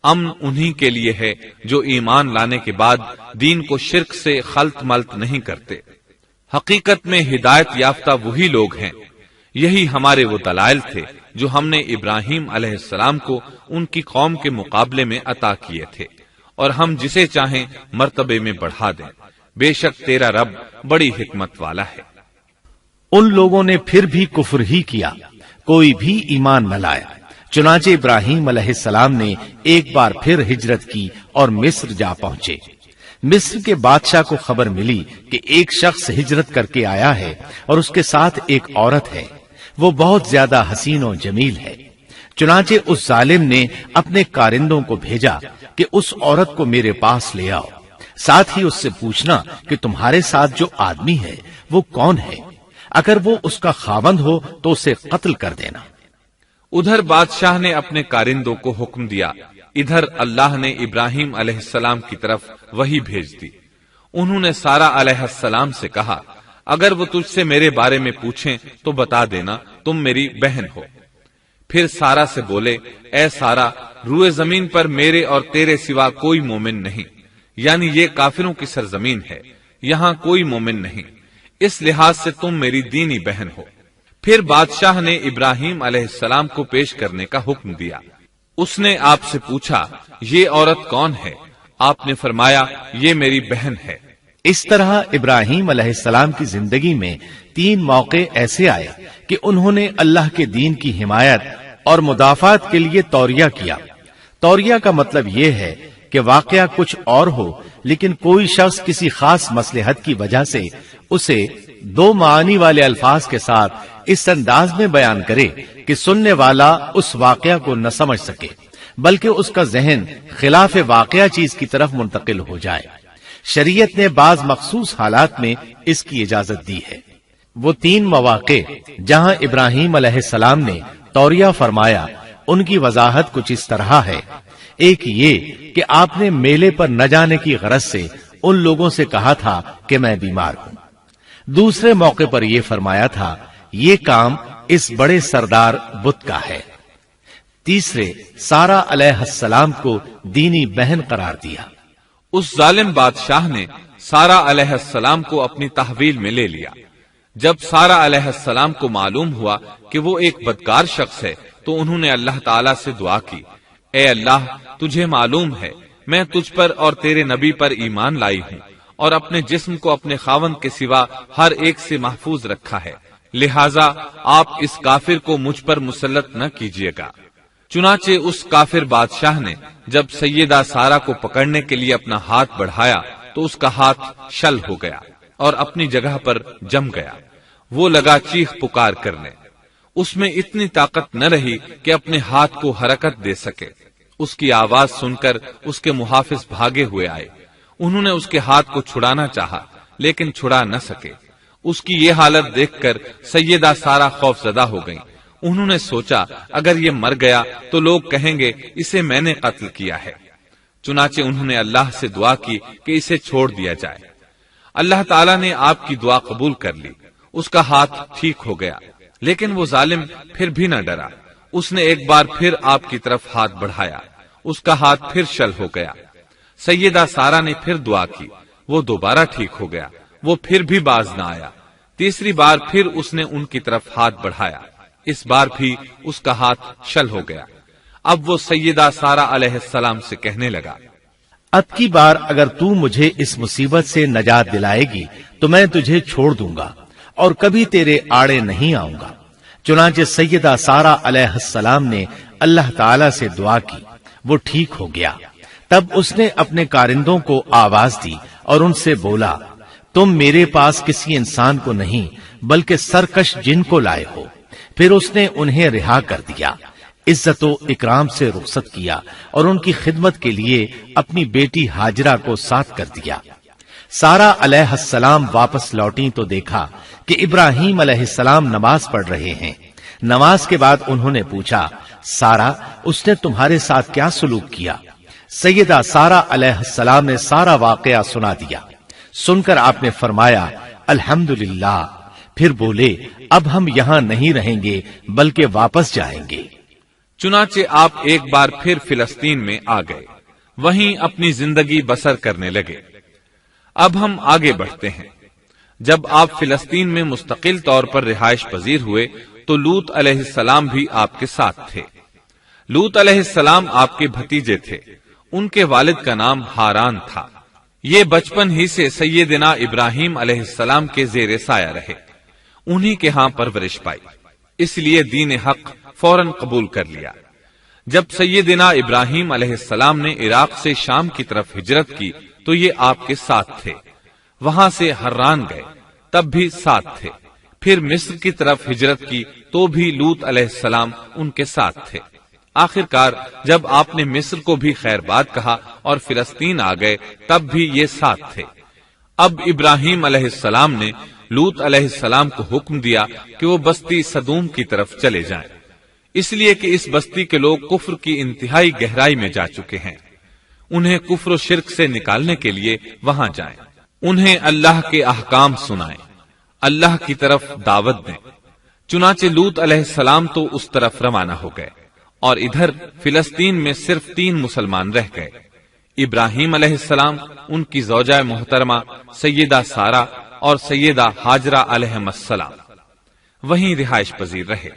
امن انہی کے لیے ہے جو ایمان لانے کے بعد دین کو شرک سے خلط ملط نہیں کرتے. حقیقت میں ہدایت یافتہ وہی لوگ ہیں. یہی ہمارے وہ دلائل تھے جو ہم نے ابراہیم علیہ السلام کو ان کی قوم کے مقابلے میں عطا کیے تھے، اور ہم جسے چاہیں مرتبے میں بڑھا دیں. بے شک تیرا رب بڑی حکمت والا ہے. ان لوگوں نے پھر بھی کفر ہی کیا، کوئی بھی ایمان نہ لایا. چنانچہ ابراہیم علیہ السلام نے ایک بار پھر ہجرت کی اور مصر جا پہنچے. مصر کے بادشاہ کو خبر ملی کہ ایک شخص ہجرت کر کے آیا ہے اور اس کے ساتھ ایک عورت ہے. وہ بہت زیادہ حسین و جمیل ہے. چنانچہ اس ظالم نے اپنے کارندوں کو بھیجا کہ اس عورت کو میرے پاس لے آؤ. ساتھ ہی اس سے پوچھنا کہ تمہارے ساتھ جو آدمی ہے وہ کون ہے. اگر وہ اس کا خاوند ہو تو اسے قتل کر دینا. ادھر بادشاہ نے اپنے کارندوں کو حکم دیا. ادھر اللہ نے ابراہیم علیہ السلام کی طرف وحی بھیج دی. انہوں نے سارا علیہ السلام سے کہا اگر وہ تجھ سے میرے بارے میں پوچھیں تو بتا دینا تم میری بہن ہو. پھر سارا سے بولے اے سارا، روئے زمین پر میرے اور تیرے سوا کوئی مومن نہیں، یعنی یہ کافروں کی سرزمین ہے، یہاں کوئی مومن نہیں، اس لحاظ سے تم میری دینی بہن ہو. پھر بادشاہ نے ابراہیم علیہ السلام کو پیش کرنے کا حکم دیا. اس نے آپ سے پوچھا یہ عورت کون ہے؟ آپ نے فرمایا یہ میری بہن ہے. اس طرح ابراہیم علیہ السلام کی زندگی میں 3 موقع ایسے آئے کہ انہوں نے اللہ کے دین کی حمایت اور مدافعت کے لیے توریہ کیا. توریہ کا مطلب یہ ہے کہ واقعہ کچھ اور ہو لیکن کوئی شخص کسی خاص مصلحت کی وجہ سے اسے 2 معانی والے الفاظ کے ساتھ اس انداز میں بیان کرے کہ سننے والا اس واقعہ کو نہ سمجھ سکے بلکہ اس کا ذہن خلاف واقعہ چیز کی طرف منتقل ہو جائے. شریعت نے بعض مخصوص حالات میں اس کی اجازت دی ہے. وہ 3 مواقع جہاں ابراہیم علیہ السلام نے توریہ فرمایا ان کی وضاحت کچھ اس طرح ہے. ایک یہ کہ آپ نے میلے پر نہ جانے کی غرض سے ان لوگوں سے کہا تھا کہ میں بیمار ہوں. دوسرے موقع پر یہ فرمایا تھا یہ کام اس بڑے سردار بت کا ہے. تیسرے سارا علیہ السلام کو دینی بہن قرار دیا. اس ظالم بادشاہ نے سارا علیہ السلام کو اپنی تحویل میں لے لیا. جب سارا علیہ السلام کو معلوم ہوا کہ وہ ایک بدکار شخص ہے تو انہوں نے اللہ تعالیٰ سے دعا کی اے اللہ تجھے معلوم ہے میں تجھ پر اور تیرے نبی پر ایمان لائی ہوں اور اپنے جسم کو اپنے خاوند کے سوا ہر ایک سے محفوظ رکھا ہے، لہٰذا آپ اس کافر کو مجھ پر مسلط نہ کیجیے گا. چنانچہ اس کافر بادشاہ نے جب سیدہ سارا کو پکڑنے کے لیے اپنا ہاتھ بڑھایا تو اس کا ہاتھ شل ہو گیا اور اپنی جگہ پر جم گیا. وہ لگا چیخ پکار کرنے. اس میں اتنی طاقت نہ رہی کہ اپنے ہاتھ کو حرکت دے سکے. اس کی آواز سن کر اس کے محافظ بھاگے ہوئے آئے. انہوں نے اس کے ہاتھ کو چھڑانا چاہا لیکن چھڑا نہ سکے. اس کی یہ حالت دیکھ کر سیدہ سارہ خوف زدہ ہو گئیں۔ انہوں نے سوچا اگر یہ مر گیا تو لوگ کہیں گے اسے میں نے قتل کیا ہے۔ چنانچہ انہوں نے اللہ سے دعا کی کہ اسے چھوڑ دیا جائے۔ اللہ تعالیٰ نے آپ کی دعا قبول کر لی، اس کا ہاتھ ٹھیک ہو گیا، لیکن وہ ظالم پھر بھی نہ ڈرا۔ اس نے ایک بار پھر آپ کی طرف ہاتھ بڑھایا، اس کا ہاتھ پھر شل ہو گیا۔ سیدہ سارہ نے پھر دعا کی، وہ دوبارہ ٹھیک ہو گیا، وہ پھر بھی باز نہ آیا۔ تیسری بار پھر اس نے ان کی طرف ہاتھ بڑھایا، اس بار بھی اس کا ہاتھ شل ہو گیا۔ اب وہ سیدہ سارہ علیہ السلام سے کہنے لگا، اب کی بار اگر تو مجھے اس مصیبت سے نجات دلائے گی تو میں تجھے چھوڑ دوں گا اور کبھی تیرے آڑے نہیں آؤں گا۔ چنانچہ سیدہ سارہ علیہ السلام نے اللہ تعالی سے دعا کی، وہ ٹھیک ہو گیا۔ تب اس نے اپنے کارندوں کو آواز دی اور ان سے بولا، تم میرے پاس کسی انسان کو نہیں بلکہ سرکش جن کو لائے ہو۔ پھر اس نے انہیں رہا کر دیا، عزت و اکرام سے رخصت کیا اور ان کی خدمت کے لیے اپنی بیٹی ہاجرہ کو ساتھ کر دیا۔ سارہ علیہ السلام واپس لوٹی تو دیکھا کہ ابراہیم علیہ السلام نماز پڑھ رہے ہیں۔ نماز کے بعد انہوں نے پوچھا، سارہ اس نے تمہارے ساتھ کیا سلوک کیا؟ سیدہ سارہ علیہ السلام نے سارا واقعہ سنا دیا۔ سن کر آپ نے فرمایا، الحمدللہ۔ پھر بولے، اب ہم یہاں نہیں رہیں گے بلکہ واپس جائیں گے۔ چنانچہ آپ ایک بار پھر فلسطین میں آ گئے، وہیں اپنی زندگی بسر کرنے لگے۔ اب ہم آگے بڑھتے ہیں۔ جب آپ فلسطین میں مستقل طور پر رہائش پذیر ہوئے تو لوط علیہ السلام بھی آپ کے ساتھ تھے۔ لوط علیہ السلام آپ کے بھتیجے تھے، ان کے والد کا نام ہاران تھا۔ یہ بچپن ہی سے سیدنا ابراہیم علیہ السلام کے زیر سایہ رہے، انہی کے ہاں پرورش پائی، اس لیے دین حق فوراً قبول کر لیا۔ جب سیدنا ابراہیم علیہ السلام نے عراق سے شام کی طرف ہجرت کی تو یہ آپ کے ساتھ تھے، وہاں سے حران گئے تب بھی ساتھ تھے، پھر مصر کی طرف ہجرت کی تو بھی لوط علیہ السلام ان کے ساتھ تھے۔ آخر کار جب آپ نے مصر کو بھی خیر بات کہا اور فلسطین آ گئے تب بھی یہ ساتھ تھے۔ اب ابراہیم علیہ السلام نے لوط علیہ السلام کو حکم دیا کہ وہ بستی سدوم کی طرف چلے جائیں، اس لیے کہ اس بستی کے لوگ کفر کی انتہائی گہرائی میں جا چکے ہیں، انہیں کفر و شرک سے نکالنے کے لیے وہاں جائیں، انہیں اللہ کے احکام سنائیں، اللہ کی طرف دعوت دیں۔ چنانچہ لوط علیہ السلام تو اس طرف روانہ ہو گئے اور ادھر فلسطین میں صرف 3 مسلمان رہ گئے، ابراہیم علیہ السلام، ان کی زوجہ محترمہ سیدہ سارہ اور سیدہ ہاجرہ علیہم السلام، وہیں رہائش پذیر رہے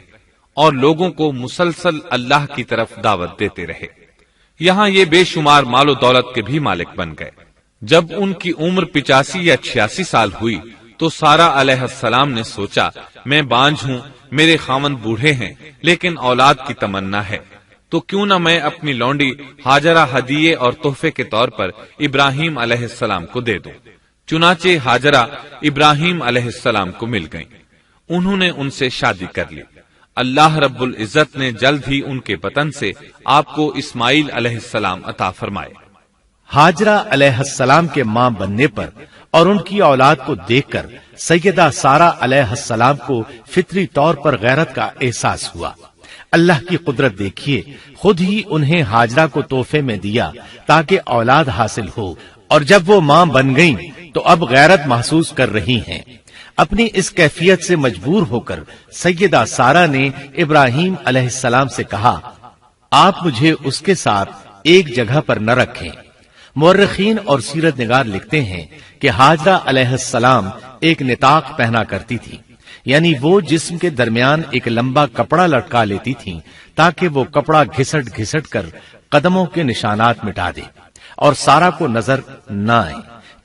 اور لوگوں کو مسلسل اللہ کی طرف دعوت دیتے رہے۔ یہاں یہ بے شمار مال و دولت کے بھی مالک بن گئے۔ جب ان کی عمر 85 یا 86 سال ہوئی تو سارہ علیہ السلام نے سوچا، میں بانجھ ہوں، میرے خاوند بوڑھے ہیں، لیکن اولاد کی تمنا ہے، تو کیوں نہ میں اپنی لونڈی ہاجرہ ہدیے اور تحفے کے طور پر ابراہیم علیہ السلام کو دے دوں۔ چنانچہ ہاجرہ ابراہیم علیہ السلام کو مل گئیں، انہوں نے ان سے شادی کر لی۔ اللہ رب العزت نے جلد ہی ان کے بطن سے آپ کو اسماعیل علیہ السلام عطا فرمائے۔ ہاجرہ علیہ السلام کے ماں بننے پر اور ان کی اولاد کو دیکھ کر سیدہ سارہ علیہ السلام کو فطری طور پر غیرت کا احساس ہوا۔ اللہ کی قدرت دیکھیے، خود ہی انہیں ہاجرہ کو تحفے میں دیا تاکہ اولاد حاصل ہو، اور جب وہ ماں بن گئیں تو اب غیرت محسوس کر رہی ہیں۔ اپنی اس کیفیت سے مجبور ہو کر سیدہ سارہ نے ابراہیم علیہ السلام سے کہا، آپ مجھے اس کے ساتھ ایک جگہ پر نہ رکھیں۔ مورخین اور سیرت نگار لکھتے ہیں کہ ہاجرہ علیہ السلام ایک نطاق پہنا کرتی تھی، یعنی وہ جسم کے درمیان ایک لمبا کپڑا لٹکا لیتی تھی تاکہ وہ کپڑا گھسٹ گھسٹ کر قدموں کے نشانات مٹا دے اور سارہ کو نظر نہ آئے،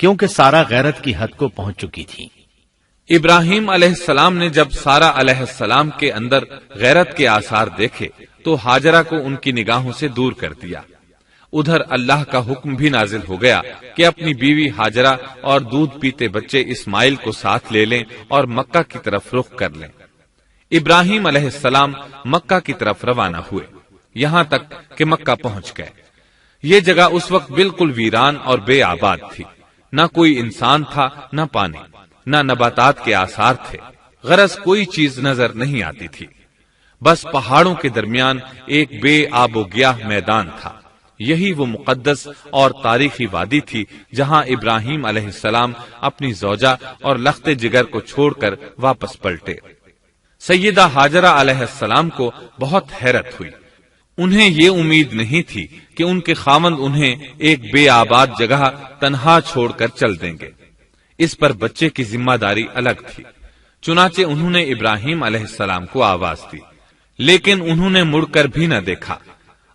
کیونکہ سارہ غیرت کی حد کو پہنچ چکی تھی۔ ابراہیم علیہ السلام نے جب سارہ علیہ السلام کے اندر غیرت کے آثار دیکھے تو ہاجرہ کو ان کی نگاہوں سے دور کر دیا۔ ادھر اللہ کا حکم بھی نازل ہو گیا کہ اپنی بیوی ہاجرہ اور دودھ پیتے بچے اسماعیل کو ساتھ لے لیں اور مکہ کی طرف رخ کر لیں۔ ابراہیم علیہ السلام مکہ کی طرف روانہ ہوئے، یہاں تک کہ مکہ پہنچ گئے۔ یہ جگہ اس وقت بالکل ویران اور بے آباد تھی، نہ کوئی انسان تھا نہ پانی، نہ نباتات کے آثار تھے، غرض کوئی چیز نظر نہیں آتی تھی، بس پہاڑوں کے درمیان ایک بے آب و گیاہ میدان تھا۔ یہی وہ مقدس اور تاریخی وادی تھی جہاں ابراہیم علیہ السلام اپنی زوجہ اور لخت جگر کو چھوڑ کر واپس پلٹے۔ سیدہ ہاجرہ علیہ السلام کو بہت حیرت ہوئی، انہیں یہ امید نہیں تھی کہ ان کے خاوند انہیں ایک بے آباد جگہ تنہا چھوڑ کر چل دیں گے، اس پر بچے کی ذمہ داری الگ تھی۔ چنانچہ انہوں نے ابراہیم علیہ السلام کو آواز دی، لیکن انہوں نے مڑ کر بھی نہ دیکھا۔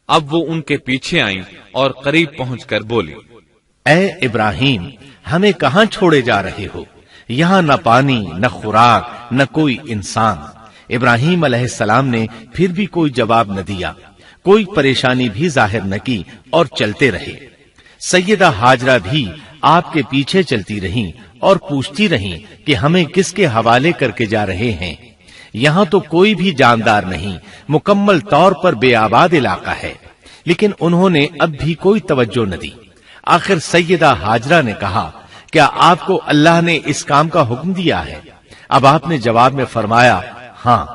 اب وہ ان کے پیچھے آئیں اور قریب پہنچ کر بولی، اے ابراہیم، ہمیں کہاں چھوڑے جا رہے ہو؟ یہاں نہ پانی، نہ خوراک، نہ کوئی انسان۔ ابراہیم علیہ السلام نے پھر بھی کوئی جواب نہ دیا، کوئی پریشانی بھی ظاہر نہ کی اور چلتے رہے۔ سیدہ ہاجرہ بھی آپ کے پیچھے چلتی رہیں اور پوچھتی رہیں کہ ہمیں کس کے حوالے کر کے جا رہے ہیں؟ یہاں تو کوئی بھی جاندار نہیں، مکمل طور پر بے آباد علاقہ ہے۔ لیکن انہوں نے اب بھی کوئی توجہ نہ دی۔ آخر سیدہ ہاجرہ نے کہا، کیا آپ کو اللہ نے اس کام کا حکم دیا ہے؟ اب آپ نے جواب میں فرمایا، ہاں۔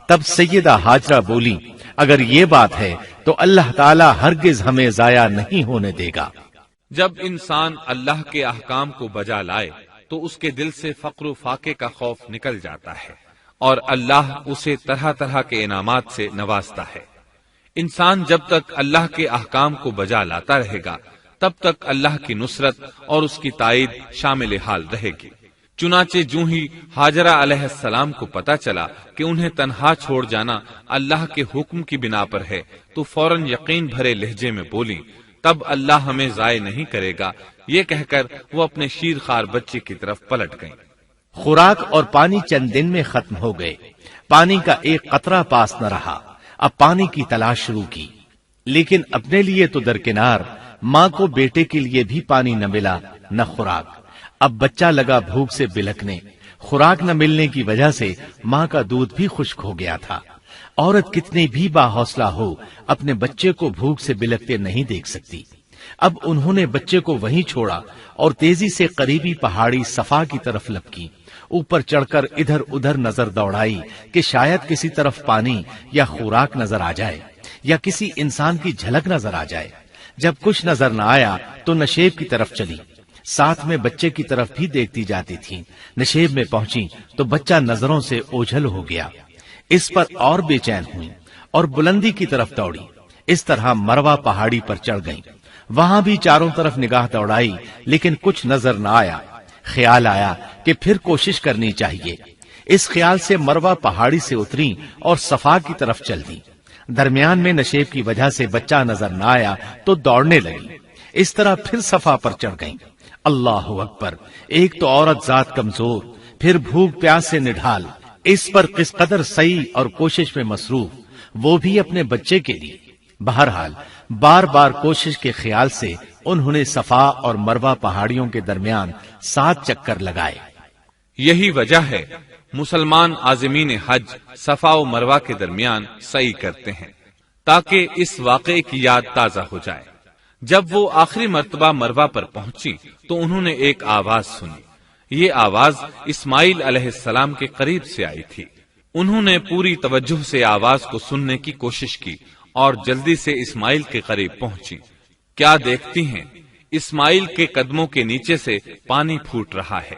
تب سیدہ ہاجرہ بولی، اگر یہ بات ہے تو اللہ تعالی ہرگز ہمیں ضائع نہیں ہونے دے گا۔ جب انسان اللہ کے احکام کو بجا لائے تو اس کے دل سے فقر و فاقے کا خوف نکل جاتا ہے، اور اللہ اسے طرح طرح کے انعامات سے نوازتا ہے۔ انسان جب تک اللہ کے احکام کو بجا لاتا رہے گا تب تک اللہ کی نصرت اور اس کی تائید شامل حال رہے گی۔ چنانچہ جو ہی ہاجرہ علیہ السلام کو پتا چلا کہ انہیں تنہا چھوڑ جانا اللہ کے حکم کی بنا پر ہے تو فوراً یقین بھرے لہجے میں بولی، تب اللہ ہمیں ضائع نہیں کرے گا۔ یہ کہہ کر وہ اپنے شیر خوار بچے کی طرف پلٹ گئیں۔ خوراک اور پانی چند دن میں ختم ہو گئے، پانی کا ایک قطرہ پاس نہ رہا۔ اب پانی کی تلاش شروع کی، لیکن اپنے لیے تو درکنار، ماں کو بیٹے کے لیے بھی پانی نہ ملا نہ خوراک۔ اب بچہ لگا بھوک سے بلکنے، خوراک نہ ملنے کی وجہ سے ماں کا دودھ بھی خشک ہو گیا تھا۔ عورت کتنی بھی باحوصلہ ہو اپنے بچے کو بھوک سے بلکتے نہیں دیکھ سکتی۔ اب انہوں نے بچے کو وہیں چھوڑا اور تیزی سے قریبی پہاڑی صفا کی طرف لپکی۔ اوپر چڑھ کر ادھر ادھر نظر دوڑائی کہ شاید کسی طرف پانی یا خوراک نظر آ جائے یا کسی انسان کی جھلک نظر آ جائے۔ جب کچھ نظر نہ آیا تو نشیب کی طرف چلی، ساتھ میں بچے کی طرف بھی دیکھتی جاتی تھی۔ نشیب میں پہنچی تو بچہ نظروں سے اوجھل ہو گیا۔ اس پر اور بے چین ہوئی اور بلندی کی طرف دوڑی۔ اس طرح مروہ پہاڑی پر چڑھ گئی۔ وہاں بھی چاروں طرف نگاہ دوڑائی لیکن کچھ نظر نہ آیا۔ خیال آیا کہ پھر کوشش کرنی چاہیے۔ اس خیال سے مروہ پہاڑی سے اتری اور صفا کی طرف چل دی۔ درمیان میں نشیب کی وجہ سے بچہ نظر نہ آیا تو دوڑنے لگی۔ اس طرح پھر صفا پر چڑھ گئی۔ اللہ اکبر! ایک تو عورت ذات کمزور، پھر بھوک پیاس سے نڈھال، اس پر کس قدر سعی اور کوشش میں مصروف، وہ بھی اپنے بچے کے لیے۔ بہرحال بار بار کوشش کے خیال سے انہوں نے صفا اور مروہ پہاڑیوں کے درمیان 7 چکر لگائے۔ یہی وجہ ہے مسلمان عازمین حج صفا و مروہ کے درمیان سعی کرتے ہیں تاکہ اس واقعے کی یاد تازہ ہو جائے۔ جب وہ آخری مرتبہ مروہ پر پہنچی تو انہوں نے ایک آواز سنی۔ یہ آواز اسماعیل علیہ السلام کے قریب سے آئی تھی۔ انہوں نے پوری توجہ سے آواز کو سننے کی کوشش کی اور جلدی سے اسماعیل کے قریب پہنچی۔ کیا دیکھتی ہیں، اسماعیل کے قدموں کے نیچے سے پانی پھوٹ رہا ہے،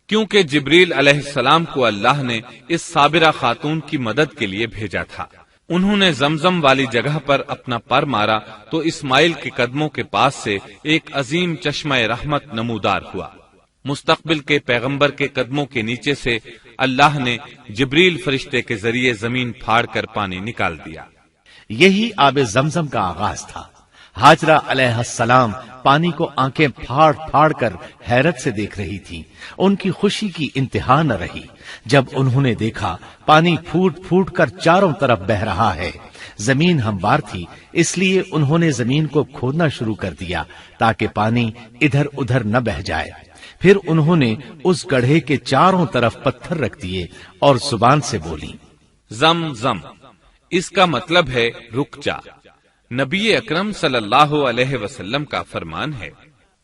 کیونکہ جبریل علیہ السلام کو اللہ نے اس صابرہ خاتون کی مدد کے لیے بھیجا تھا۔ انہوں نے زمزم والی جگہ پر اپنا پر مارا تو اسماعیل کے قدموں کے پاس سے ایک عظیم چشمہ رحمت نمودار ہوا۔ مستقبل کے پیغمبر کے قدموں کے نیچے سے اللہ نے جبریل فرشتے کے ذریعے زمین پھاڑ کر پانی نکال دیا۔ یہی آب زمزم کا آغاز تھا۔ ہاجرہ علیہ السلام پانی کو آنکھیں پھاڑ پھاڑ کر حیرت سے دیکھ رہی تھی۔ ان کی خوشی کی انتہا نہ رہی جب انہوں نے دیکھا پانی پھوٹ پھوٹ کر چاروں طرف بہ رہا ہے۔ زمین ہموار تھی، اس لیے انہوں نے زمین کو کھودنا شروع کر دیا تاکہ پانی ادھر ادھر نہ بہ جائے۔ پھر انہوں نے اس گڑھے کے چاروں طرف پتھر رکھ دیے اور زبان سے بولی، زم زم، اس کا مطلب ہے رک جا۔ نبی اکرم صلی اللہ علیہ وسلم کا فرمان ہے،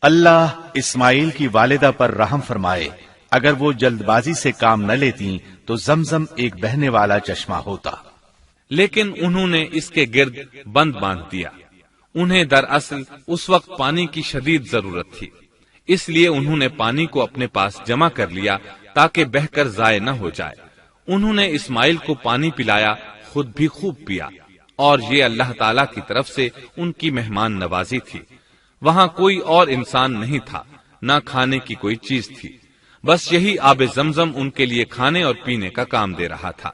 اللہ اسماعیل کی والدہ پر رحم فرمائے، اگر وہ جلد بازی سے کام نہ لیتی تو زمزم ایک بہنے والا چشمہ ہوتا، لیکن انہوں نے اس کے گرد بند باندھ دیا۔ انہیں دراصل اس وقت پانی کی شدید ضرورت تھی، اس لیے انہوں نے پانی کو اپنے پاس جمع کر لیا تاکہ بہہ کر ضائع نہ ہو جائے۔ انہوں نے اسماعیل کو پانی پلایا، خود بھی خوب پیا، اور یہ اللہ تعالی کی طرف سے ان کی مہمان نوازی تھی۔ وہاں کوئی اور انسان نہیں تھا، نہ کھانے کی کوئی چیز تھی، بس یہی آب زمزم ان کے لیے کھانے اور پینے کا کام دے رہا تھا۔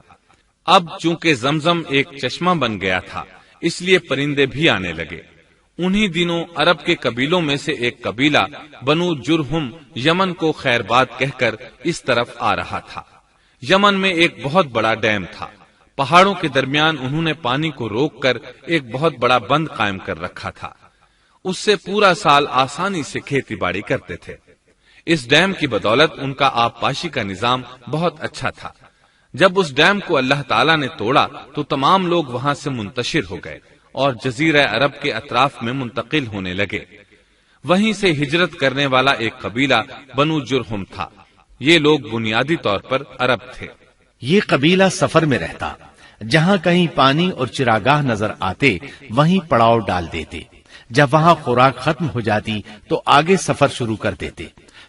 اب چونکہ زمزم ایک چشمہ بن گیا تھا، اس لیے پرندے بھی آنے لگے۔ انہی دنوں عرب کے قبیلوں میں سے ایک قبیلہ بنو جرہم یمن کو خیر باد کہہ کر اس طرف آ رہا تھا۔ یمن میں ایک بہت بڑا ڈیم تھا، پہاڑوں کے درمیان انہوں نے پانی کو روک کر ایک بہت بڑا بند قائم کر رکھا تھا، اس سے پورا سال آسانی سے کھیتی باڑی کرتے تھے۔ اس ڈیم کی بدولت ان کا آب پاشی کا نظام بہت اچھا تھا۔ جب اس ڈیم کو اللہ تعالیٰ نے توڑا تو تمام لوگ وہاں سے منتشر ہو گئے اور جزیرہ عرب کے اطراف میں منتقل ہونے لگے۔ وہیں سے ہجرت کرنے والا ایک قبیلہ بنو جرہم تھا۔ یہ لوگ بنیادی طور پر عرب تھے۔ یہ قبیلہ سفر میں رہتا، جہاں کہیں پانی اور چراگاہ نظر آتے وہیں پڑاؤ ڈال دیتے۔ جب وہاں خوراک ختم ہو جاتی تو آگے سفر شروع کر دیتے۔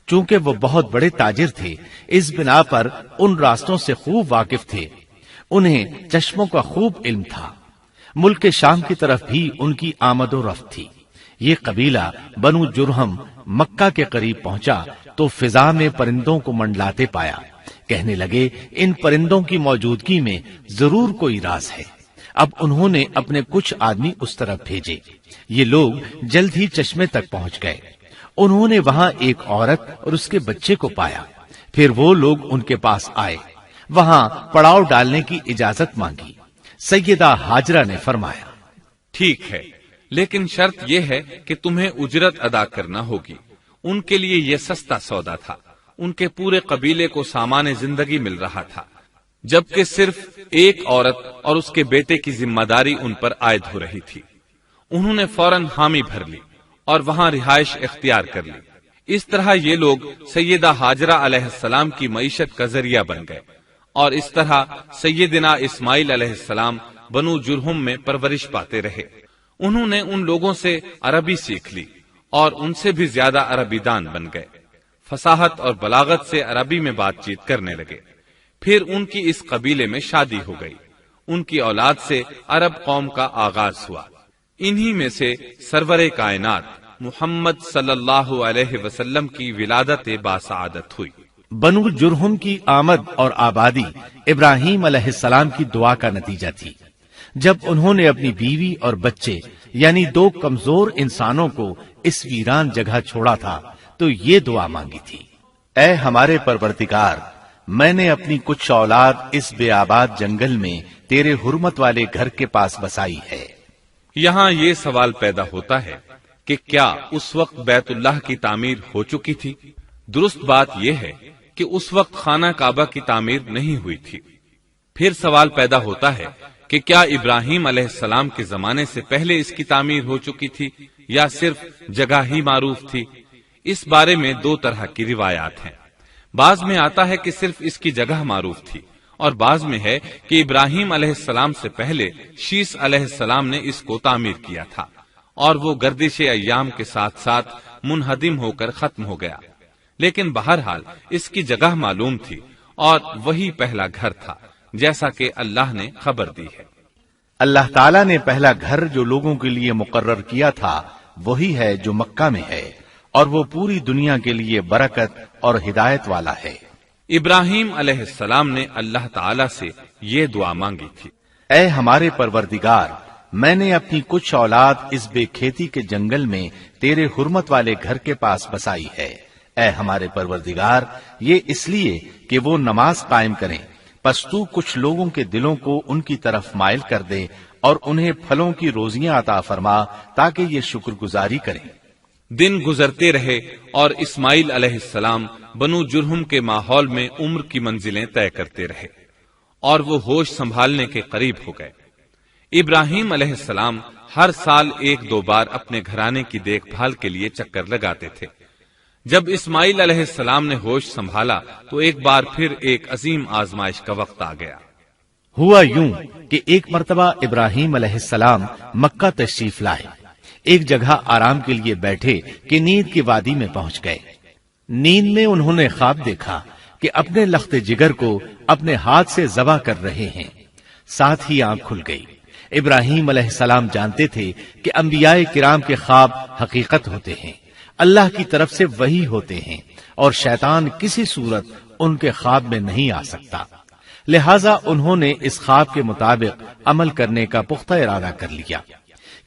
چونکہ وہ بہت بڑے تاجر تھے، اس بنا پر ان راستوں سے خوب واقف تھے۔ انہیں چشموں کا خوب علم تھا۔ ملک شام کی طرف بھی ان کی آمد و رفت تھی۔ یہ قبیلہ بنو جرہم مکہ کے قریب پہنچا تو فضا میں پرندوں کو منڈلاتے پایا۔ کہنے لگے ان پرندوں کی موجودگی میں ضرور کوئی راز ہے۔ اب انہوں نے اپنے کچھ آدمی اس طرف بھیجے۔ یہ لوگ جلد ہی چشمے تک پہنچ گئے۔ انہوں نے وہاں ایک عورت اور اس کے بچے کو پایا۔ پھر وہ لوگ ان کے پاس آئے، وہاں پڑاؤ ڈالنے کی اجازت مانگی۔ سیدہ ہاجرہ نے فرمایا، ٹھیک ہے، لیکن شرط یہ ہے کہ تمہیں اجرت ادا کرنا ہوگی۔ ان کے لیے یہ سستا سودا تھا۔ ان کے پورے قبیلے کو سامان زندگی مل رہا تھا، جبکہ صرف ایک عورت اور اس کے بیٹے کی ذمہ داری ان پر عائد ہو رہی تھی۔ انہوں نے فوراً حامی بھر لی اور وہاں رہائش اختیار کر لی۔ اس طرح یہ لوگ سیدہ ہاجرہ علیہ السلام کی معیشت کا ذریعہ بن گئے، اور اس طرح سیدنا اسماعیل علیہ السلام بنو جرہم میں پرورش پاتے رہے۔ انہوں نے ان لوگوں سے عربی سیکھ لی اور ان سے بھی زیادہ عربی دان بن گئے۔ فصاحت اور بلاغت سے عربی میں بات چیت کرنے لگے۔ پھر ان کی اس قبیلے میں شادی ہو گئی۔ ان کی اولاد سے عرب قوم کا آغاز ہوا۔ انہی میں سے سرور کائنات محمد صلی اللہ علیہ وسلم کی ولادت باسعادت ہوئی۔ بنو جرہم کی آمد اور آبادی ابراہیم علیہ السلام کی دعا کا نتیجہ تھی۔ جب انہوں نے اپنی بیوی اور بچے یعنی دو کمزور انسانوں کو اس ویران جگہ چھوڑا تھا تو یہ دعا مانگی تھی، اے ہمارے پروردگار، میں نے اپنی کچھ اولاد اس بے آباد جنگل میں تیرے حرمت والے گھر کے پاس بسائی ہے۔ یہاں یہ سوال پیدا ہوتا ہے کہ کیا اس وقت بیت اللہ کی تعمیر ہو چکی تھی؟ درست بات یہ ہے کہ اس وقت خانہ کعبہ کی تعمیر نہیں ہوئی تھی۔ پھر سوال پیدا ہوتا ہے کہ کیا ابراہیم علیہ السلام کے زمانے سے پہلے اس کی تعمیر ہو چکی تھی یا صرف جگہ ہی معروف تھی؟ اس بارے میں دو طرح کی روایات ہیں۔ بعض میں آتا ہے کہ صرف اس کی جگہ معروف تھی، اور بعض میں ہے کہ ابراہیم علیہ السلام سے پہلے شیس علیہ السلام نے اس کو تعمیر کیا تھا، اور وہ گردش ایام کے ساتھ ساتھ منہدم ہو کر ختم ہو گیا۔ لیکن بہرحال اس کی جگہ معلوم تھی، اور وہی پہلا گھر تھا، جیسا کہ اللہ نے خبر دی ہے۔ اللہ تعالیٰ نے پہلا گھر جو لوگوں کے لیے مقرر کیا تھا وہی ہے جو مکہ میں ہے، اور وہ پوری دنیا کے لیے برکت اور ہدایت والا ہے۔ ابراہیم علیہ السلام نے اللہ تعالی سے یہ دعا مانگی تھی، اے ہمارے پروردگار، میں نے اپنی کچھ اولاد اس بے کھیتی کے جنگل میں تیرے حرمت والے گھر کے پاس بسائی ہے۔ اے ہمارے پروردگار، یہ اس لیے کہ وہ نماز قائم کریں، پس تو کچھ لوگوں کے دلوں کو ان کی طرف مائل کر دے اور انہیں پھلوں کی روزیاں عطا فرما تاکہ یہ شکر گزاری کریں۔ دن گزرتے رہے اور اسماعیل علیہ السلام بنو جرہم کے ماحول میں عمر کی منزلیں طے کرتے رہے، اور وہ ہوش سنبھالنے کے قریب ہو گئے۔ ابراہیم علیہ السلام ہر سال ایک دو بار اپنے گھرانے کی دیکھ بھال کے لیے چکر لگاتے تھے، جب اسماعیل علیہ السلام نے ہوش سنبھالا تو ایک بار پھر ایک عظیم آزمائش کا وقت آ گیا۔ ہوا یوں کہ ایک مرتبہ ابراہیم علیہ السلام مکہ تشریف لائے، ایک جگہ آرام کے لیے بیٹھے کہ نیند کی وادی میں پہنچ گئے۔ نیند میں انہوں نے خواب دیکھا کہ اپنے لخت جگر کو اپنے ہاتھ سے ذبح کر رہے ہیں، ساتھ ہی آنکھ کھل گئی۔ ابراہیم علیہ السلام جانتے تھے کہ انبیاء کرام کے خواب حقیقت ہوتے ہیں، اللہ کی طرف سے وحی ہوتے ہیں، اور شیطان کسی صورت ان کے خواب میں نہیں آ سکتا، لہذا انہوں نے اس خواب کے مطابق عمل کرنے کا پختہ ارادہ کر لیا،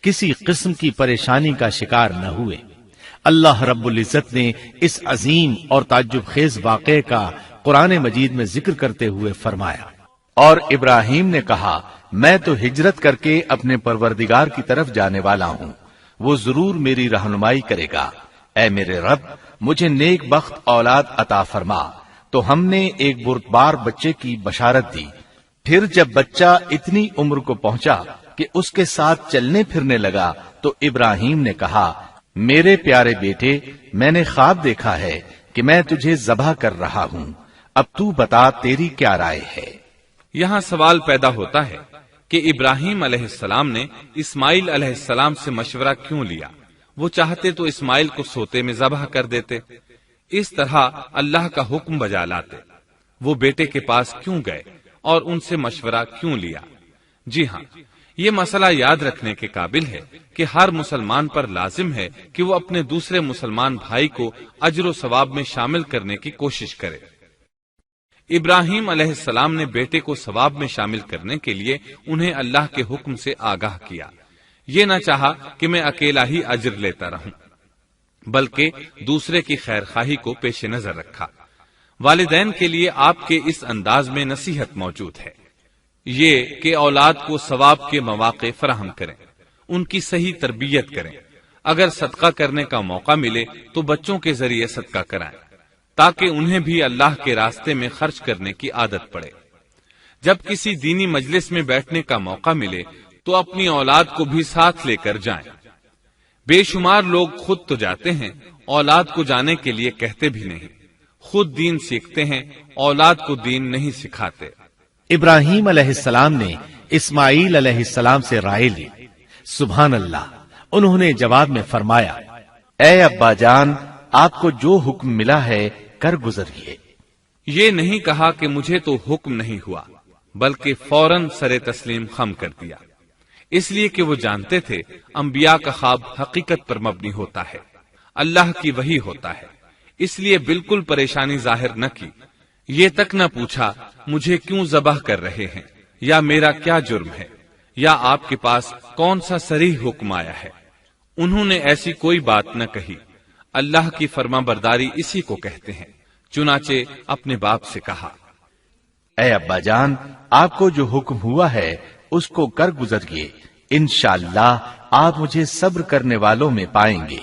کسی قسم کی پریشانی کا شکار نہ ہوئے۔ اللہ رب العزت نے اس عظیم اور تعجب خیز واقعے کا قرآن مجید میں ذکر کرتے ہوئے فرمایا، اور ابراہیم نے کہا میں تو ہجرت کر کے اپنے پروردگار کی طرف جانے والا ہوں، وہ ضرور میری رہنمائی کرے گا۔ اے میرے رب، مجھے نیک بخت اولاد عطا فرما۔ تو ہم نے ایک بردبار بچے کی بشارت دی۔ پھر جب بچہ اتنی عمر کو پہنچا کہ اس کے ساتھ چلنے پھرنے لگا تو ابراہیم نے کہا میرے پیارے بیٹے، میں نے خواب دیکھا ہے کہ میں تجھے ذبح کر رہا ہوں، اب تو بتا تیری کیا رائے ہے؟ یہاں سوال پیدا ہوتا ہے کہ ابراہیم علیہ السلام نے اسماعیل علیہ السلام سے مشورہ کیوں لیا؟ وہ چاہتے تو اسماعیل کو سوتے میں ذبح کر دیتے، اس طرح اللہ کا حکم بجا لاتے۔ وہ بیٹے کے پاس کیوں گئے اور ان سے مشورہ کیوں لیا؟ جی ہاں، یہ مسئلہ یاد رکھنے کے قابل ہے کہ ہر مسلمان پر لازم ہے کہ وہ اپنے دوسرے مسلمان بھائی کو اجر و ثواب میں شامل کرنے کی کوشش کرے۔ ابراہیم علیہ السلام نے بیٹے کو ثواب میں شامل کرنے کے لیے انہیں اللہ کے حکم سے آگاہ کیا، یہ نہ چاہا کہ میں اکیلا ہی اجر لیتا رہوں، بلکہ دوسرے کی خیر خواہی کو پیش نظر رکھا۔ والدین کے لیے آپ کے اس انداز میں نصیحت موجود ہے، یہ کہ اولاد کو ثواب کے مواقع فراہم کریں، ان کی صحیح تربیت کریں، اگر صدقہ کرنے کا موقع ملے تو بچوں کے ذریعے صدقہ کرائیں تاکہ انہیں بھی اللہ کے راستے میں خرچ کرنے کی عادت پڑے۔ جب کسی دینی مجلس میں بیٹھنے کا موقع ملے تو اپنی اولاد کو بھی ساتھ لے کر جائیں۔ بے شمار لوگ خود تو جاتے ہیں، اولاد کو جانے کے لیے کہتے بھی نہیں، خود دین سیکھتے ہیں، اولاد کو دین نہیں سکھاتے۔ ابراہیم علیہ السلام نے اسماعیل علیہ السلام سے رائے لی۔ سبحان اللہ، انہوں نے جواب میں فرمایا اے ابا جان، آپ کو جو حکم ملا ہے کر گزریے۔ یہ نہیں کہا کہ مجھے تو حکم نہیں ہوا، بلکہ فوراً سر تسلیم خم کر دیا، اس لیے کہ وہ جانتے تھے انبیاء کا خواب حقیقت پر مبنی ہوتا ہے، اللہ کی وحی ہوتا ہے، اس لیے بالکل پریشانی ظاہر نہ کی، یہ تک نہ پوچھا مجھے کیوں ذبح کر رہے ہیں، یا میرا کیا جرم ہے، یا آپ کے پاس کون سا صریح حکم آیا ہے۔ انہوں نے ایسی کوئی بات نہ کہی، اللہ کی فرما برداری اسی کو کہتے ہیں۔ چنانچہ اپنے باپ سے کہا اے ابا جان، آپ کو جو حکم ہوا ہے اس کو کر گزریے، انشاءاللہ آپ مجھے صبر کرنے والوں میں پائیں گے۔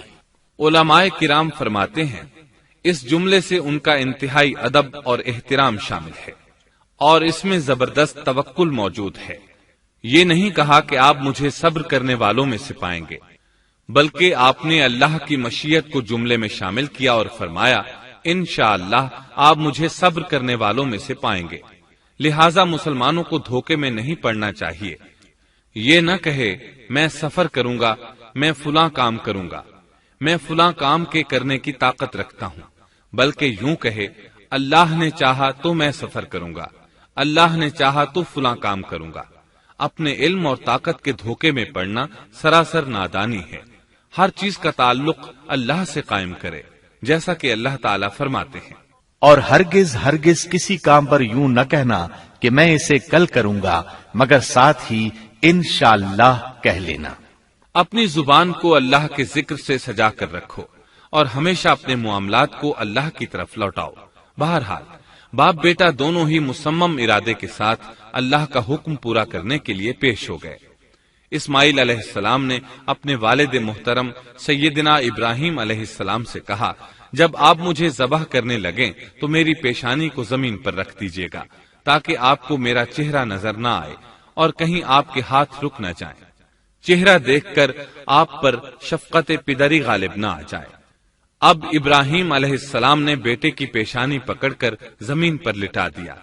علماء کرام فرماتے ہیں اس جملے سے ان کا انتہائی ادب اور احترام شامل ہے، اور اس میں زبردست توکل موجود ہے۔ یہ نہیں کہا کہ آپ مجھے صبر کرنے والوں میں سے پائیں گے، بلکہ آپ نے اللہ کی مشیت کو جملے میں شامل کیا اور فرمایا انشاءاللہ آپ مجھے صبر کرنے والوں میں سے پائیں گے۔ لہذا مسلمانوں کو دھوکے میں نہیں پڑنا چاہیے، یہ نہ کہے میں سفر کروں گا، میں فلاں کام کروں گا، میں فلاں کام کے کرنے کی طاقت رکھتا ہوں، بلکہ یوں کہے اللہ نے چاہا تو میں سفر کروں گا، اللہ نے چاہا تو فلاں کام کروں گا۔ اپنے علم اور طاقت کے دھوکے میں پڑنا سراسر نادانی ہے۔ ہر چیز کا تعلق اللہ سے قائم کرے، جیسا کہ اللہ تعالیٰ فرماتے ہیں اور ہرگز ہرگز کسی کام پر یوں نہ کہنا کہ میں اسے کل کروں گا، مگر ساتھ ہی انشاءاللہ کہہ لینا۔ اپنی زبان کو اللہ کے ذکر سے سجا کر رکھو اور ہمیشہ اپنے معاملات کو اللہ کی طرف لوٹاؤ۔ بہرحال باپ بیٹا دونوں ہی مصمم ارادے کے ساتھ اللہ کا حکم پورا کرنے کے لیے پیش ہو گئے۔ اسماعیل علیہ السلام نے اپنے والد محترم سیدنا ابراہیم علیہ السلام سے کہا جب آپ مجھے ذبح کرنے لگیں تو میری پیشانی کو زمین پر رکھ دیجیے گا تاکہ آپ کو میرا چہرہ نظر نہ آئے اور کہیں آپ کے ہاتھ رک نہ جائیں، چہرہ دیکھ کر آپ پر شفقت پدری غالب نہ آ جائے۔ اب ابراہیم علیہ السلام نے بیٹے کی پیشانی پکڑ کر زمین پر لٹا دیا،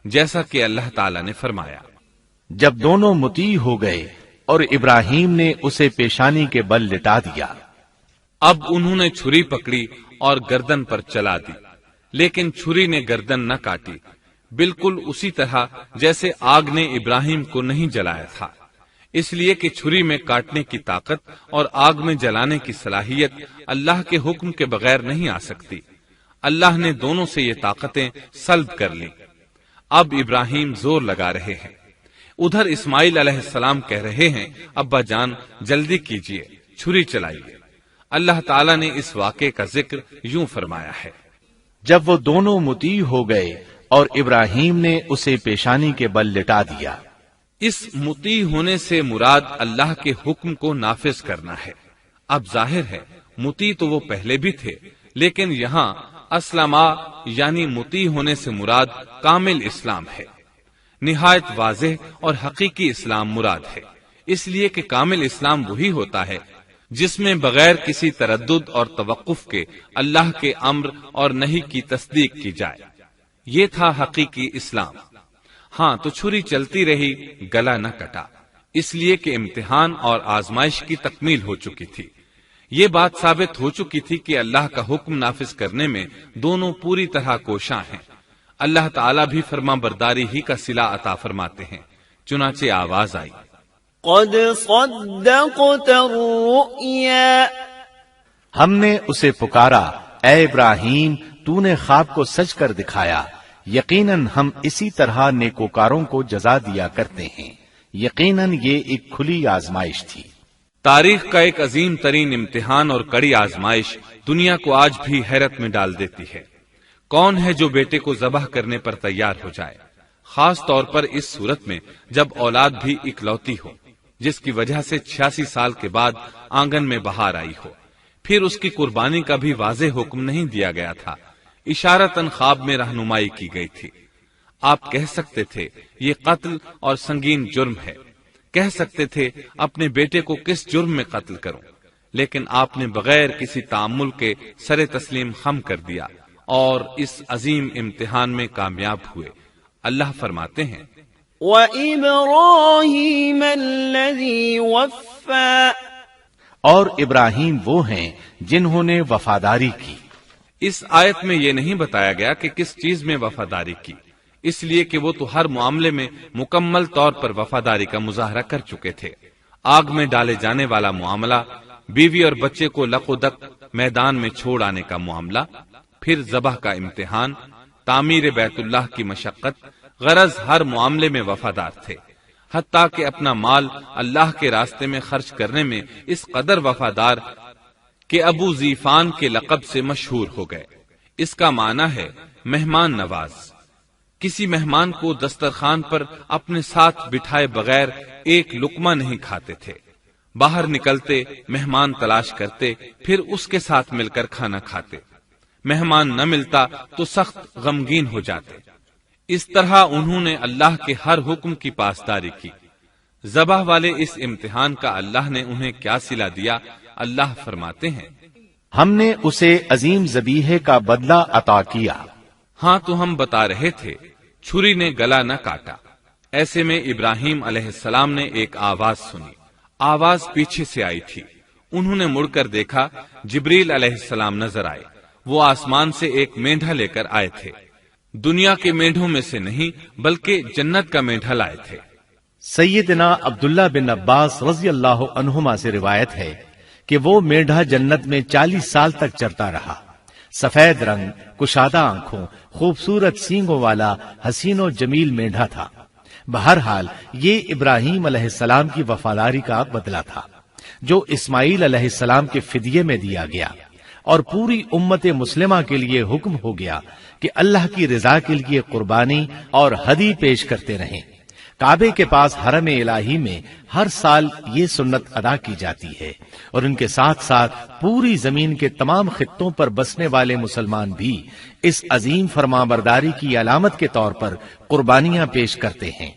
جیسا کہ اللہ تعالی نے فرمایا۔ جب دونوں مطیع ہو گئے اور ابراہیم نے اسے پیشانی کے بل لٹا دیا، اب انہوں نے چھری پکڑی اور گردن پر چلا دی، لیکن چھری نے گردن نہ کاٹی، بالکل اسی طرح جیسے آگ نے ابراہیم کو نہیں جلایا تھا، اس لیے کہ چھری میں کاٹنے کی طاقت اور آگ میں جلانے کی صلاحیت اللہ کے حکم کے بغیر نہیں آ سکتی۔ اللہ نے دونوں سے یہ طاقتیں سلب کر لیں۔ اب ابراہیم زور لگا رہے ہیں، ادھر اسماعیل علیہ السلام کہہ رہے ہیں، ابا جان جلدی کیجئے، چھری چلائیے۔ اللہ تعالیٰ نے اس واقعے کا ذکر یوں فرمایا ہے، جب وہ دونوں مطیع ہو گئے اور ابراہیم نے اسے پیشانی کے بل لٹا دیا۔ اس مطیع ہونے سے مراد اللہ کے حکم کو نافذ کرنا ہے۔ اب ظاہر ہے مطیع تو وہ پہلے بھی تھے، لیکن یہاں اسلما یعنی مطیع ہونے سے مراد کامل اسلام ہے۔ نہایت واضح اور حقیقی اسلام مراد ہے، اس لیے کہ کامل اسلام وہی ہوتا ہے جس میں بغیر کسی تردد اور توقف کے اللہ کے امر اور نہی کی تصدیق کی جائے۔ یہ تھا حقیقی اسلام۔ ہاں تو چھری چلتی رہی، گلا نہ کٹا، اس لیے کہ امتحان اور آزمائش کی تکمیل ہو چکی تھی۔ یہ بات ثابت ہو چکی تھی کہ اللہ کا حکم نافذ کرنے میں دونوں پوری طرح کوشاں ہیں۔ اللہ تعالیٰ بھی فرما برداری ہی کا صلہ عطا فرماتے ہیں۔ چنانچہ آواز آئی، قد صدقت الرؤيا، ہم نے اسے پکارا، اے ابراہیم تو نے خواب کو سچ کر دکھایا، یقیناً ہم اسی طرح نیکوکاروں کو جزا دیا کرتے ہیں۔ یقیناً یہ ایک کھلی آزمائش تھی۔ تاریخ کا ایک عظیم ترین امتحان اور کڑی آزمائش دنیا کو آج بھی حیرت میں ڈال دیتی ہے۔ کون ہے جو بیٹے کو ذبح کرنے پر تیار ہو جائے، خاص طور پر اس صورت میں جب اولاد بھی اکلوتی ہو، جس کی وجہ سے 86 سال کے بعد آنگن میں بہار آئی ہو۔ پھر اس کی قربانی کا بھی واضح حکم نہیں دیا گیا تھا، اشارتاً خواب میں رہنمائی کی گئی تھی۔ آپ کہہ سکتے تھے یہ قتل اور سنگین جرم ہے، کہہ سکتے تھے اپنے بیٹے کو کس جرم میں قتل کروں، لیکن آپ نے بغیر کسی تعامل کے سر تسلیم خم کر دیا اور اس عظیم امتحان میں کامیاب ہوئے۔ اللہ فرماتے ہیں، وَإِبْرَاهِيمَ الَّذِي وَفَّى، اور ابراہیم وہ ہیں جنہوں نے وفاداری کی۔ اس آیت میں یہ نہیں بتایا گیا کہ کس چیز میں وفاداری کی، اس لیے کہ وہ تو ہر معاملے میں مکمل طور پر وفاداری کا مظاہرہ کر چکے تھے۔ آگ میں ڈالے جانے والا معاملہ، بیوی اور بچے کو لق و دق میدان میں چھوڑ آنے کا معاملہ، پھر ذبح کا امتحان، تعمیر بیت اللہ کی مشقت، غرض ہر معاملے میں وفادار تھے، حتیٰ کہ اپنا مال اللہ کے راستے میں خرچ کرنے میں اس قدر وفادار کہ ابو زیفان کے لقب سے مشہور ہو گئے۔ اس کا معنی ہے مہمان نواز۔ کسی مہمان کو دسترخوان پر اپنے ساتھ بٹھائے بغیر ایک لقمہ نہیں کھاتے تھے، باہر نکلتے مہمان تلاش کرتے، پھر اس کے ساتھ مل کر کھانا کھاتے، مہمان نہ ملتا تو سخت غمگین ہو جاتے۔ اس طرح انہوں نے اللہ کے ہر حکم کی پاسداری کی۔ ذبح والے اس امتحان کا اللہ نے انہیں کیا صلہ دیا؟ اللہ فرماتے ہیں، ہم نے اسے عظیم ذبیحے کا بدلہ عطا کیا۔ ہاں تو ہم بتا رہے تھے چھری نے گلا نہ کاٹا۔ ایسے میں ابراہیم علیہ السلام نے ایک آواز سنی، آواز پیچھے سے آئی تھی۔ انہوں نے مڑ کر دیکھا، جبریل علیہ السلام نظر آئے۔ وہ آسمان سے ایک مینڈھا لے کر آئے تھے، دنیا کے مینڈھوں میں سے نہیں بلکہ جنت کا مینڈھا لائے تھے۔ سیدنا عبداللہ بن عباس رضی اللہ عنہما سے روایت ہے کہ وہ مینڈھا جنت میں 40 سال تک چرتا رہا۔ سفید رنگ، کشادہ آنکھوں، خوبصورت سینگوں والا حسین و جمیل مینڈھا تھا۔ بہرحال یہ ابراہیم علیہ السلام کی وفاداری کا بدلہ تھا جو اسماعیل علیہ السلام کے فدیے میں دیا گیا، اور پوری امت مسلمہ کے لیے حکم ہو گیا کہ اللہ کی رضا کے لیے قربانی اور ہدی پیش کرتے رہیں۔ کعبے کے پاس حرم الہی میں ہر سال یہ سنت ادا کی جاتی ہے، اور ان کے ساتھ ساتھ پوری زمین کے تمام خطوں پر بسنے والے مسلمان بھی اس عظیم فرمانبرداری کی علامت کے طور پر قربانیاں پیش کرتے ہیں۔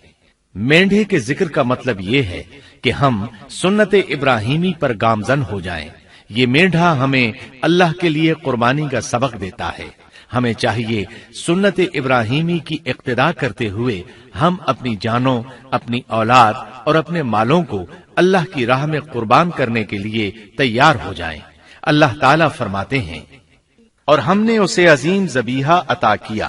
مینڈھے کے ذکر کا مطلب یہ ہے کہ ہم سنت ابراہیمی پر گامزن ہو جائیں، یہ میڈھا ہمیں اللہ کے لیے قربانی کا سبق دیتا ہے۔ ہمیں چاہیے سنت ابراہیمی کی اقتدا کرتے ہوئے ہم اپنی جانوں، اپنی اولاد اور اپنے مالوں کو اللہ کی راہ میں قربان کرنے کے لیے تیار ہو جائیں۔ اللہ تعالیٰ فرماتے ہیں، اور ہم نے اسے عظیم ذبیحہ عطا کیا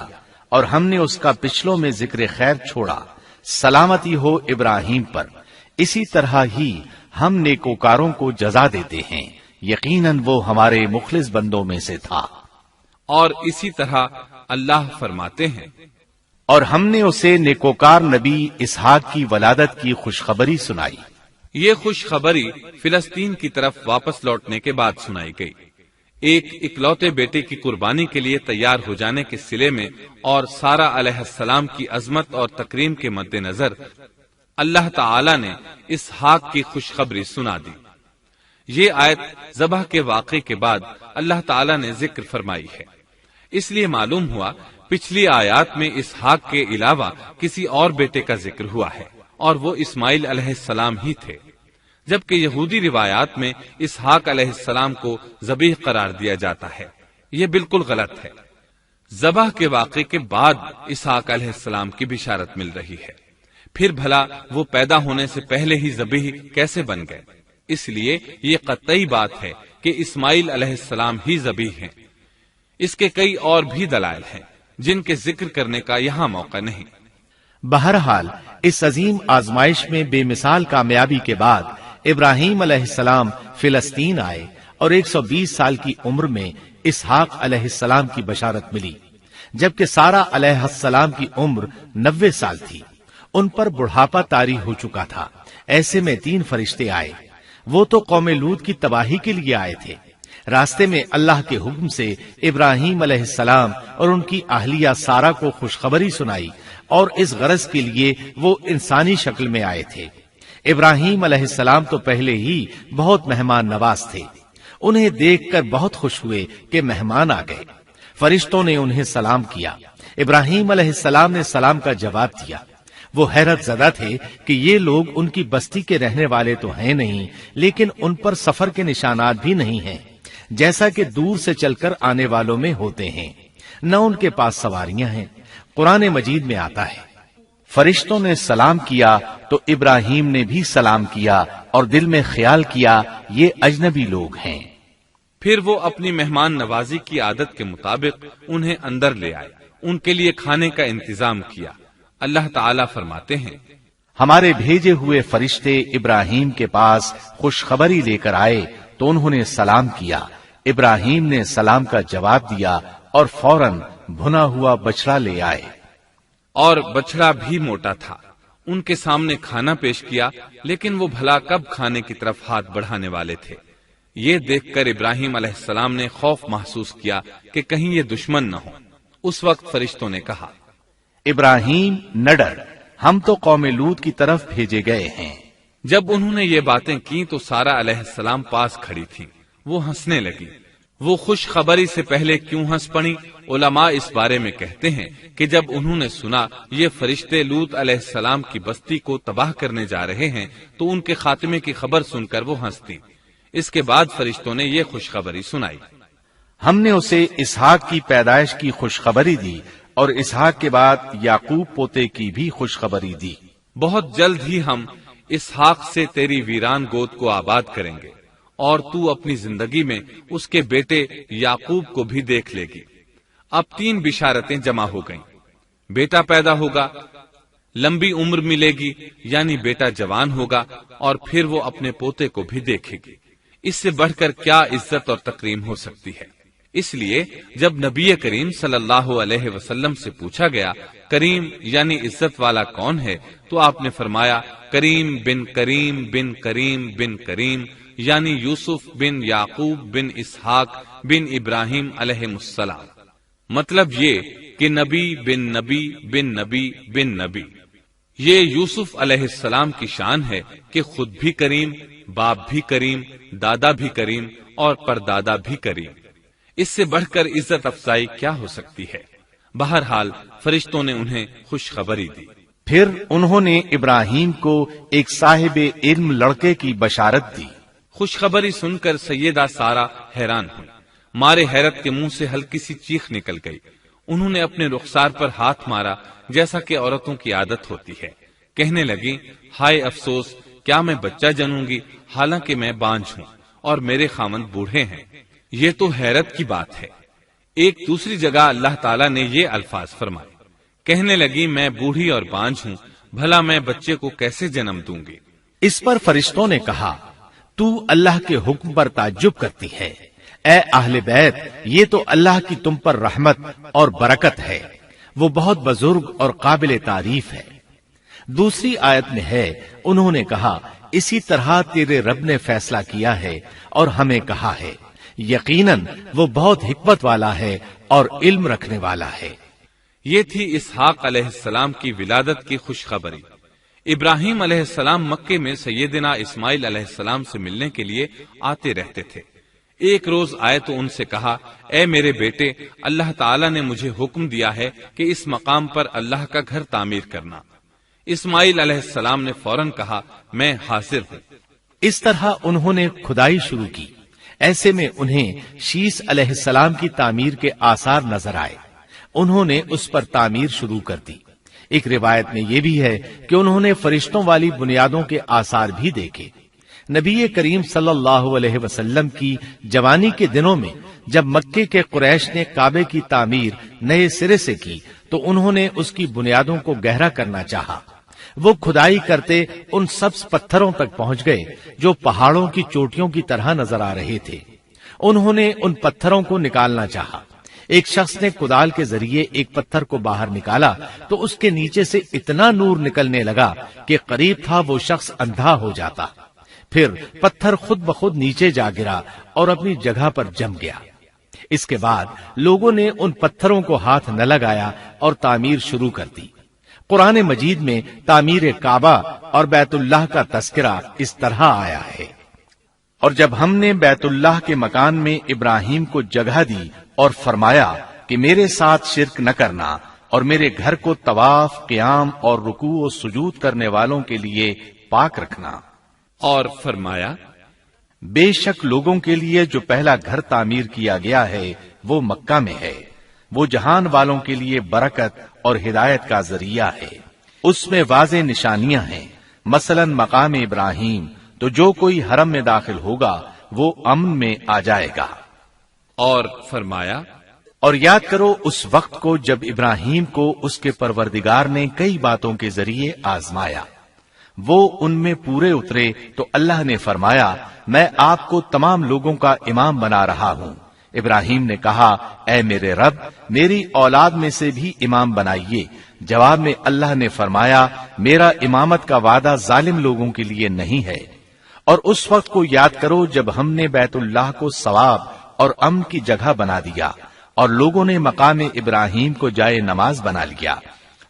اور ہم نے اس کا پچھلوں میں ذکر خیر چھوڑا، سلامتی ہو ابراہیم پر۔ اسی طرح ہی ہم نیکوکاروں کو جزا دیتے ہیں، یقیناً وہ ہمارے مخلص بندوں میں سے تھا۔ اور اسی طرح اللہ فرماتے ہیں، اور ہم نے اسے نیکوکار نبی اسحاق کی ولادت کی خوشخبری سنائی۔ یہ خوشخبری فلسطین کی طرف واپس لوٹنے کے بعد سنائی گئی۔ ایک اکلوتے بیٹے کی قربانی کے لیے تیار ہو جانے کے صلے میں اور سارہ علیہ السلام کی عظمت اور تکریم کے مد نظر اللہ تعالی نے اسحاق کی خوشخبری سنا دی۔ یہ آیت ذبح کے واقعے کے بعد اللہ تعالی نے ذکر فرمائی ہے، اس لیے معلوم ہوا پچھلی آیات میں اسحاق کے علاوہ کسی اور بیٹے کا ذکر ہوا ہے، اور وہ اسماعیل علیہ السلام ہی تھے، جبکہ یہودی روایات میں اسحاق علیہ السلام کو ذبیح قرار دیا جاتا ہے۔ یہ بالکل غلط ہے۔ ذبح کے واقعے کے بعد اسحاق علیہ السلام کی بشارت مل رہی ہے، پھر بھلا وہ پیدا ہونے سے پہلے ہی ذبیح کیسے بن گئے؟ اس لیے یہ قطعی بات ہے کہ اسماعیل علیہ السلام ہی ذبیح ہیں۔ اس کے کئی اور بھی دلائل ہیں جن کے ذکر کرنے کا یہاں موقع نہیں۔ بہرحال اس عظیم آزمائش میں بے مثال کامیابی کے بعد ابراہیم علیہ السلام فلسطین آئے اور 120 سال کی عمر میں اسحاق علیہ السلام کی بشارت ملی، جبکہ سارہ علیہ السلام کی عمر 90 سال تھی۔ ان پر بڑھاپا طاری ہو چکا تھا۔ ایسے میں 3 فرشتے آئے، وہ تو قوم لوط کی تباہی کے لیے آئے تھے۔ راستے میں اللہ کے حکم سے ابراہیم علیہ السلام اور ان کی اہلیہ سارہ کو خوشخبری سنائی، اور اس غرض کے لیے وہ انسانی شکل میں آئے تھے۔ ابراہیم علیہ السلام تو پہلے ہی بہت مہمان نواز تھے، انہیں دیکھ کر بہت خوش ہوئے کہ مہمان آ گئے۔ فرشتوں نے انہیں سلام کیا۔ ابراہیم علیہ السلام نے سلام کا جواب دیا۔ وہ حیرت زدہ تھے کہ یہ لوگ ان کی بستی کے رہنے والے تو ہیں نہیں، لیکن ان پر سفر کے نشانات بھی نہیں ہیں، جیسا کہ دور سے چل کر آنے والوں میں ہوتے ہیں، نہ ان کے پاس سواریاں ہیں۔ قرآن مجید میں آتا ہے، فرشتوں نے سلام کیا تو ابراہیم نے بھی سلام کیا اور دل میں خیال کیا یہ اجنبی لوگ ہیں۔ پھر وہ اپنی مہمان نوازی کی عادت کے مطابق انہیں اندر لے آئے، ان کے لیے کھانے کا انتظام کیا۔ اللہ تعالیٰ فرماتے ہیں، ہمارے بھیجے ہوئے فرشتے ابراہیم کے پاس خوشخبری لے کر آئے تو انہوں نے سلام کیا۔ ابراہیم نے سلام کا جواب دیا اور فوراً بھنا ہوا بچڑا لے آئے، اور بچڑا بھی موٹا تھا۔ ان کے سامنے کھانا پیش کیا، لیکن وہ بھلا کب کھانے کی طرف ہاتھ بڑھانے والے تھے۔ یہ دیکھ کر ابراہیم علیہ السلام نے خوف محسوس کیا کہ کہیں یہ دشمن نہ ہو۔ اس وقت فرشتوں نے کہا، ابراہیم نہ ڈر، ہم تو قوم لوط کی طرف بھیجے گئے ہیں۔ جب انہوں نے یہ باتیں کی تو سارہ علیہ السلام پاس کھڑی تھی، وہ ہنسنے لگی۔ وہ خوش خبری سے پہلے کیوں ہنس پڑی؟ علماء اس بارے میں کہتے ہیں کہ جب انہوں نے سنا یہ فرشتے لوط علیہ السلام کی بستی کو تباہ کرنے جا رہے ہیں تو ان کے خاتمے کی خبر سن کر وہ ہنستی۔ اس کے بعد فرشتوں نے یہ خوشخبری سنائی، ہم نے اسے اسحاق کی پیدائش کی خوشخبری دی اور اسحاق کے بعد یعقوب پوتے کی بھی خوشخبری دی۔ بہت جلد ہی ہم اسحاق سے تیری ویران گود کو آباد کریں گے، اور تو اپنی زندگی میں اس کے بیٹے یعقوب کو بھی دیکھ لے گی۔ اب 3 بشارتیں جمع ہو گئیں، بیٹا پیدا ہوگا، لمبی عمر ملے گی یعنی بیٹا جوان ہوگا، اور پھر وہ اپنے پوتے کو بھی دیکھے گی۔ اس سے بڑھ کر کیا عزت اور تکریم ہو سکتی ہے؟ اس لیے جب نبی کریم صلی اللہ علیہ وسلم سے پوچھا گیا کریم یعنی عزت والا کون ہے، تو آپ نے فرمایا کریم بن کریم بن کریم بن کریم، یعنی یوسف بن یعقوب بن اسحاق بن ابراہیم علیہ السلام۔ مطلب یہ کہ نبی بن نبی بن نبی بن نبی۔ یہ یوسف علیہ السلام کی شان ہے کہ خود بھی کریم، باپ بھی کریم، دادا بھی کریم اور پردادا بھی کریم۔ اس سے بڑھ کر عزت افزائی کیا ہو سکتی ہے؟ بہرحال فرشتوں نے انہیں خوشخبری دی۔ پھر انہوں نے ابراہیم کو ایک صاحب علم لڑکے کی بشارت دی۔ خوشخبری سن کر سیدہ سارہ حیران ہوئی، مارے حیرت کے منہ سے ہلکی سی چیخ نکل گئی۔ انہوں نے اپنے رخسار پر ہاتھ مارا جیسا کہ عورتوں کی عادت ہوتی ہے، کہنے لگی، ہائے افسوس، کیا میں بچہ جنوں گی حالانکہ میں بانجھ ہوں اور میرے خاوند بوڑھے ہیں؟ یہ تو حیرت کی بات ہے۔ ایک دوسری جگہ اللہ تعالیٰ نے یہ الفاظ فرمائے، کہنے لگی، میں بوڑھی اور بانجھ ہوں، بھلا میں بچے کو کیسے جنم دوں گی؟ اس پر فرشتوں نے کہا، تو اللہ کے حکم پر تعجب کرتی ہے، اے اہل بیت، یہ تو اللہ کی تم پر رحمت اور برکت ہے، وہ بہت بزرگ اور قابل تعریف ہے۔ دوسری آیت میں ہے، انہوں نے کہا، اسی طرح تیرے رب نے فیصلہ کیا ہے اور ہمیں کہا ہے، یقیناً وہ بہت حکمت والا ہے اور علم رکھنے والا ہے۔ یہ تھی اسحاق علیہ السلام کی ولادت کی خوشخبری۔ ابراہیم علیہ السلام مکے میں سیدنا اسماعیل علیہ السلام سے ملنے کے لیے آتے رہتے تھے۔ ایک روز آئے تو ان سے کہا، اے میرے بیٹے، اللہ تعالیٰ نے مجھے حکم دیا ہے کہ اس مقام پر اللہ کا گھر تعمیر کرنا۔ اسماعیل علیہ السلام نے فوراً کہا، میں حاضر ہوں۔ اس طرح انہوں نے کھدائی شروع کی۔ ایسے میں انہیں شیس علیہ السلام کی تعمیر کے آثار نظر آئے، انہوں نے اس پر تعمیر شروع کر دی۔ ایک روایت میں یہ بھی ہے کہ انہوں نے فرشتوں والی بنیادوں کے آثار بھی دیکھے۔ نبی کریم صلی اللہ علیہ وسلم کی جوانی کے دنوں میں جب مکے کے قریش نے کعبے کی تعمیر نئے سرے سے کی تو انہوں نے اس کی بنیادوں کو گہرا کرنا چاہا۔ وہ کھدائی کرتے ان سبز پتھروں تک پہنچ گئے جو پہاڑوں کی چوٹیوں کی طرح نظر آ رہے تھے۔ انہوں نے ان پتھروں کو نکالنا چاہا۔ ایک شخص نے کدال کے ذریعے ایک پتھر کو باہر نکالا تو اس کے نیچے سے اتنا نور نکلنے لگا کہ قریب تھا وہ شخص اندھا ہو جاتا۔ پھر پتھر خود بخود نیچے جا گرا اور اپنی جگہ پر جم گیا۔ اس کے بعد لوگوں نے ان پتھروں کو ہاتھ نہ لگایا اور تعمیر شروع کر دی۔ قرآن مجید میں تعمیر کعبہ اور بیت اللہ کا تذکرہ اس طرح آیا ہے، اور جب ہم نے بیت اللہ کے مکان میں ابراہیم کو جگہ دی اور فرمایا کہ میرے ساتھ شرک نہ کرنا اور میرے گھر کو طواف، قیام اور رکوع و سجود کرنے والوں کے لیے پاک رکھنا، اور فرمایا، بے شک لوگوں کے لیے جو پہلا گھر تعمیر کیا گیا ہے وہ مکہ میں ہے، وہ جہان والوں کے لیے برکت اور ہدایت کا ذریعہ ہے، اس میں واضح نشانیاں ہیں، مثلا مقام ابراہیم، تو جو کوئی حرم میں داخل ہوگا وہ امن میں آ جائے گا۔ اور فرمایا، اور یاد کرو اس وقت کو جب ابراہیم کو اس کے پروردگار نے کئی باتوں کے ذریعے آزمایا، وہ ان میں پورے اترے تو اللہ نے فرمایا، میں آپ کو تمام لوگوں کا امام بنا رہا ہوں۔ ابراہیم نے کہا، اے میرے رب، میری اولاد میں سے بھی امام بنائیے۔ جواب میں اللہ نے فرمایا، میرا امامت کا وعدہ ظالم لوگوں کے لیے نہیں ہے۔ اور اس وقت کو یاد کرو جب ہم نے بیت اللہ کو ثواب اور امن کی جگہ بنا دیا اور لوگوں نے مقام ابراہیم کو جائے نماز بنا لیا۔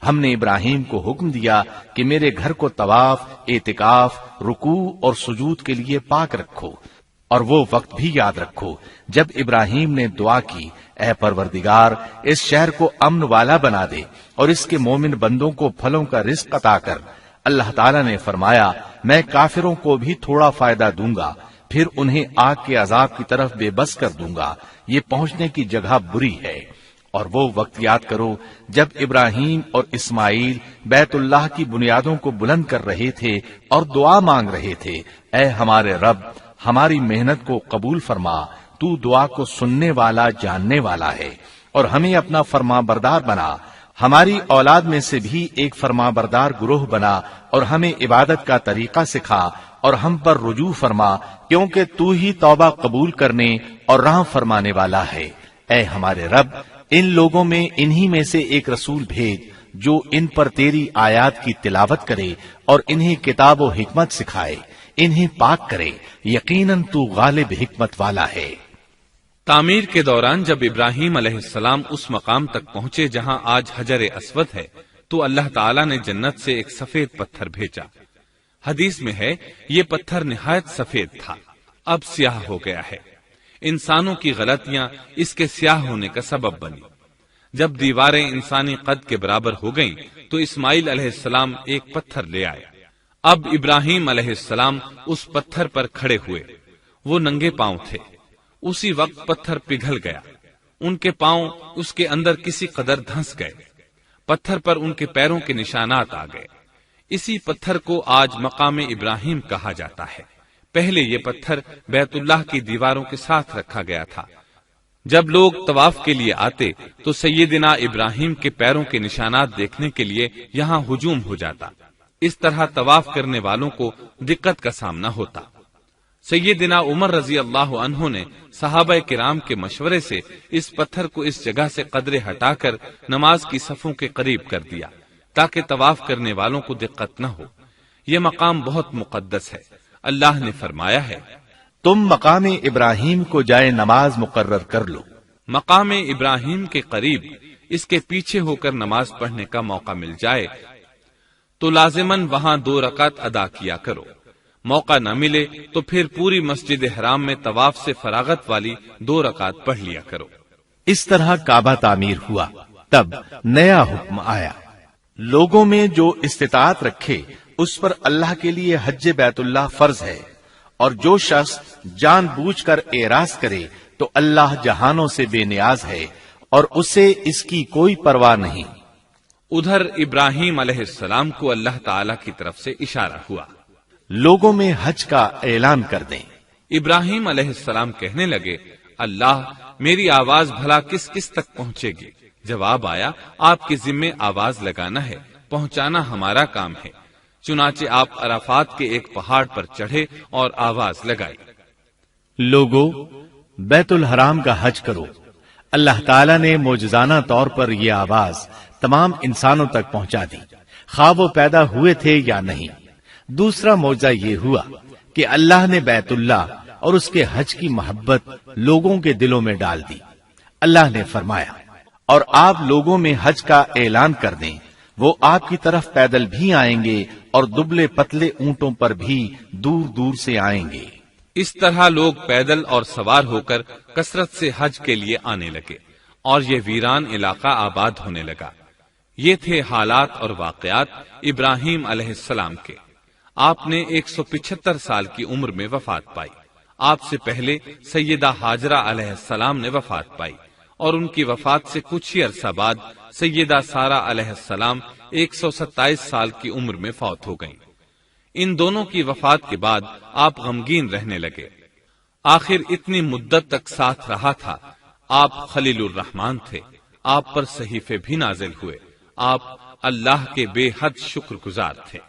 ہم نے ابراہیم کو حکم دیا کہ میرے گھر کو طواف، اعتکاف، رکوع اور سجود کے لیے پاک رکھو، اور وہ وقت بھی یاد رکھو جب ابراہیم نے دعا کی، اے پروردگار، اس شہر کو امن والا بنا دے اور اس کے مومن بندوں کو پھلوں کا رزق عطا کر۔ اللہ تعالیٰ نے فرمایا، میں کافروں کو بھی تھوڑا فائدہ دوں گا، پھر انہیں آگ کے عذاب کی طرف بے بس کر دوں گا، یہ پہنچنے کی جگہ بری ہے۔ اور وہ وقت یاد کرو جب ابراہیم اور اسماعیل بیت اللہ کی بنیادوں کو بلند کر رہے تھے اور دعا مانگ رہے تھے، اے ہمارے رب، ہماری محنت کو قبول فرما، تو دعا کو سننے والا، جاننے والا ہے، اور ہمیں اپنا فرما بردار بنا، ہماری اولاد میں سے بھی ایک فرما بردار گروہ بنا، اور ہمیں عبادت کا طریقہ سکھا اور ہم پر رجوع فرما، کیونکہ تو ہی توبہ قبول کرنے اور رحم فرمانے والا ہے۔ اے ہمارے رب، ان لوگوں میں انہی میں سے ایک رسول بھیج جو ان پر تیری آیات کی تلاوت کرے اور انہیں کتاب و حکمت سکھائے، انہیں پاک کرے، یقیناً تو غالب حکمت والا ہے۔ تعمیر کے دوران جب ابراہیم علیہ السلام اس مقام تک پہنچے جہاں آج حجر اسود ہے تو اللہ تعالیٰ نے جنت سے ایک سفید پتھر بھیجا۔ حدیث میں ہے یہ پتھر نہایت سفید تھا، اب سیاہ ہو گیا ہے۔ انسانوں کی غلطیاں اس کے سیاہ ہونے کا سبب بنی۔ جب دیواریں انسانی قد کے برابر ہو گئیں تو اسماعیل علیہ السلام ایک پتھر لے آئے۔ اب ابراہیم علیہ السلام اس پتھر پر کھڑے ہوئے۔ وہ ننگے پاؤں تھے۔ اسی وقت پتھر پگھل گیا، ان کے پاؤں اس کے اندر کسی قدر دھنس گئے، پتھر پر ان کے پیروں کے نشانات آ گئے۔ اسی پتھر کو آج مقام ابراہیم کہا جاتا ہے۔ پہلے یہ پتھر بیت اللہ کی دیواروں کے ساتھ رکھا گیا تھا۔ جب لوگ طواف کے لیے آتے تو سیدنا ابراہیم کے پیروں کے نشانات دیکھنے کے لیے یہاں ہجوم ہو جاتا۔ اس طرح طواف کرنے والوں کو دقت کا سامنا ہوتا۔ سیدنا عمر رضی اللہ عنہ نے صحابہ کرام کے مشورے سے اس پتھر کو اس جگہ سے قدرے ہٹا کر نماز کی صفوں کے قریب کر دیا تاکہ طواف کرنے والوں کو دقت نہ ہو۔ یہ مقام بہت مقدس ہے۔ اللہ نے فرمایا ہے، تم مقام ابراہیم کو جائے نماز مقرر کر لو۔ مقام ابراہیم کے قریب اس کے پیچھے ہو کر نماز پڑھنے کا موقع مل جائے تو لازماً وہاں 2 رکعت ادا کیا کرو۔ موقع نہ ملے تو پھر پوری مسجد حرام میں طواف سے فراغت والی 2 رکعت پڑھ لیا کرو۔ اس طرح کعبہ تعمیر ہوا۔ تب نیا حکم آیا، لوگوں میں جو استطاعت رکھے اس پر اللہ کے لیے حج بیت اللہ فرض ہے، اور جو شخص جان بوجھ کر اعراض کرے تو اللہ جہانوں سے بے نیاز ہے اور اسے اس کی کوئی پرواہ نہیں۔ ادھر ابراہیم علیہ السلام کو اللہ تعالی کی طرف سے اشارہ ہوا، لوگوں میں حج کا اعلان کر دیں۔ ابراہیم علیہ السلام کہنے لگے، اللہ میری آواز بھلا کس کس تک پہنچے گی؟ جواب آیا، آپ کے ذمے آواز لگانا ہے، پہنچانا ہمارا کام ہے۔ چنانچہ آپ عرفات کے ایک پہاڑ پر چڑھے اور آواز لگائی، لوگو بیت الحرام کا حج کرو۔ اللہ تعالیٰ نے معجزانہ طور پر یہ آواز تمام انسانوں تک پہنچا دی، خواہ وہ پیدا ہوئے تھے یا نہیں۔ دوسرا معجزہ یہ ہوا کہ اللہ نے بیت اللہ اور اس کے حج کی محبت لوگوں کے دلوں میں ڈال دی۔ اللہ نے فرمایا، اور آپ لوگوں میں حج کا اعلان کر دیں، وہ آپ کی طرف پیدل بھی آئیں گے اور دبلے پتلے اونٹوں پر بھی دور دور سے آئیں گے۔ اس طرح لوگ پیدل اور سوار ہو کر کثرت سے حج کے لیے آنے لگے اور یہ ویران علاقہ آباد ہونے لگا۔ یہ تھے حالات اور واقعات ابراہیم علیہ السلام کے۔ آپ نے 175 سال کی عمر میں وفات پائی۔ آپ سے پہلے سیدہ ہاجرہ علیہ السلام نے وفات پائی اور ان کی وفات سے کچھ ہی عرصہ بعد سیدہ سارہ علیہ السلام 127 سال کی عمر میں فوت ہو گئیں۔ ان دونوں کی وفات کے بعد آپ غمگین رہنے لگے۔ آخر اتنی مدت تک ساتھ رہا تھا۔ آپ خلیل الرحمن تھے، آپ پر صحیفے بھی نازل ہوئے، آپ اللہ کے بے حد شکر گزار تھے۔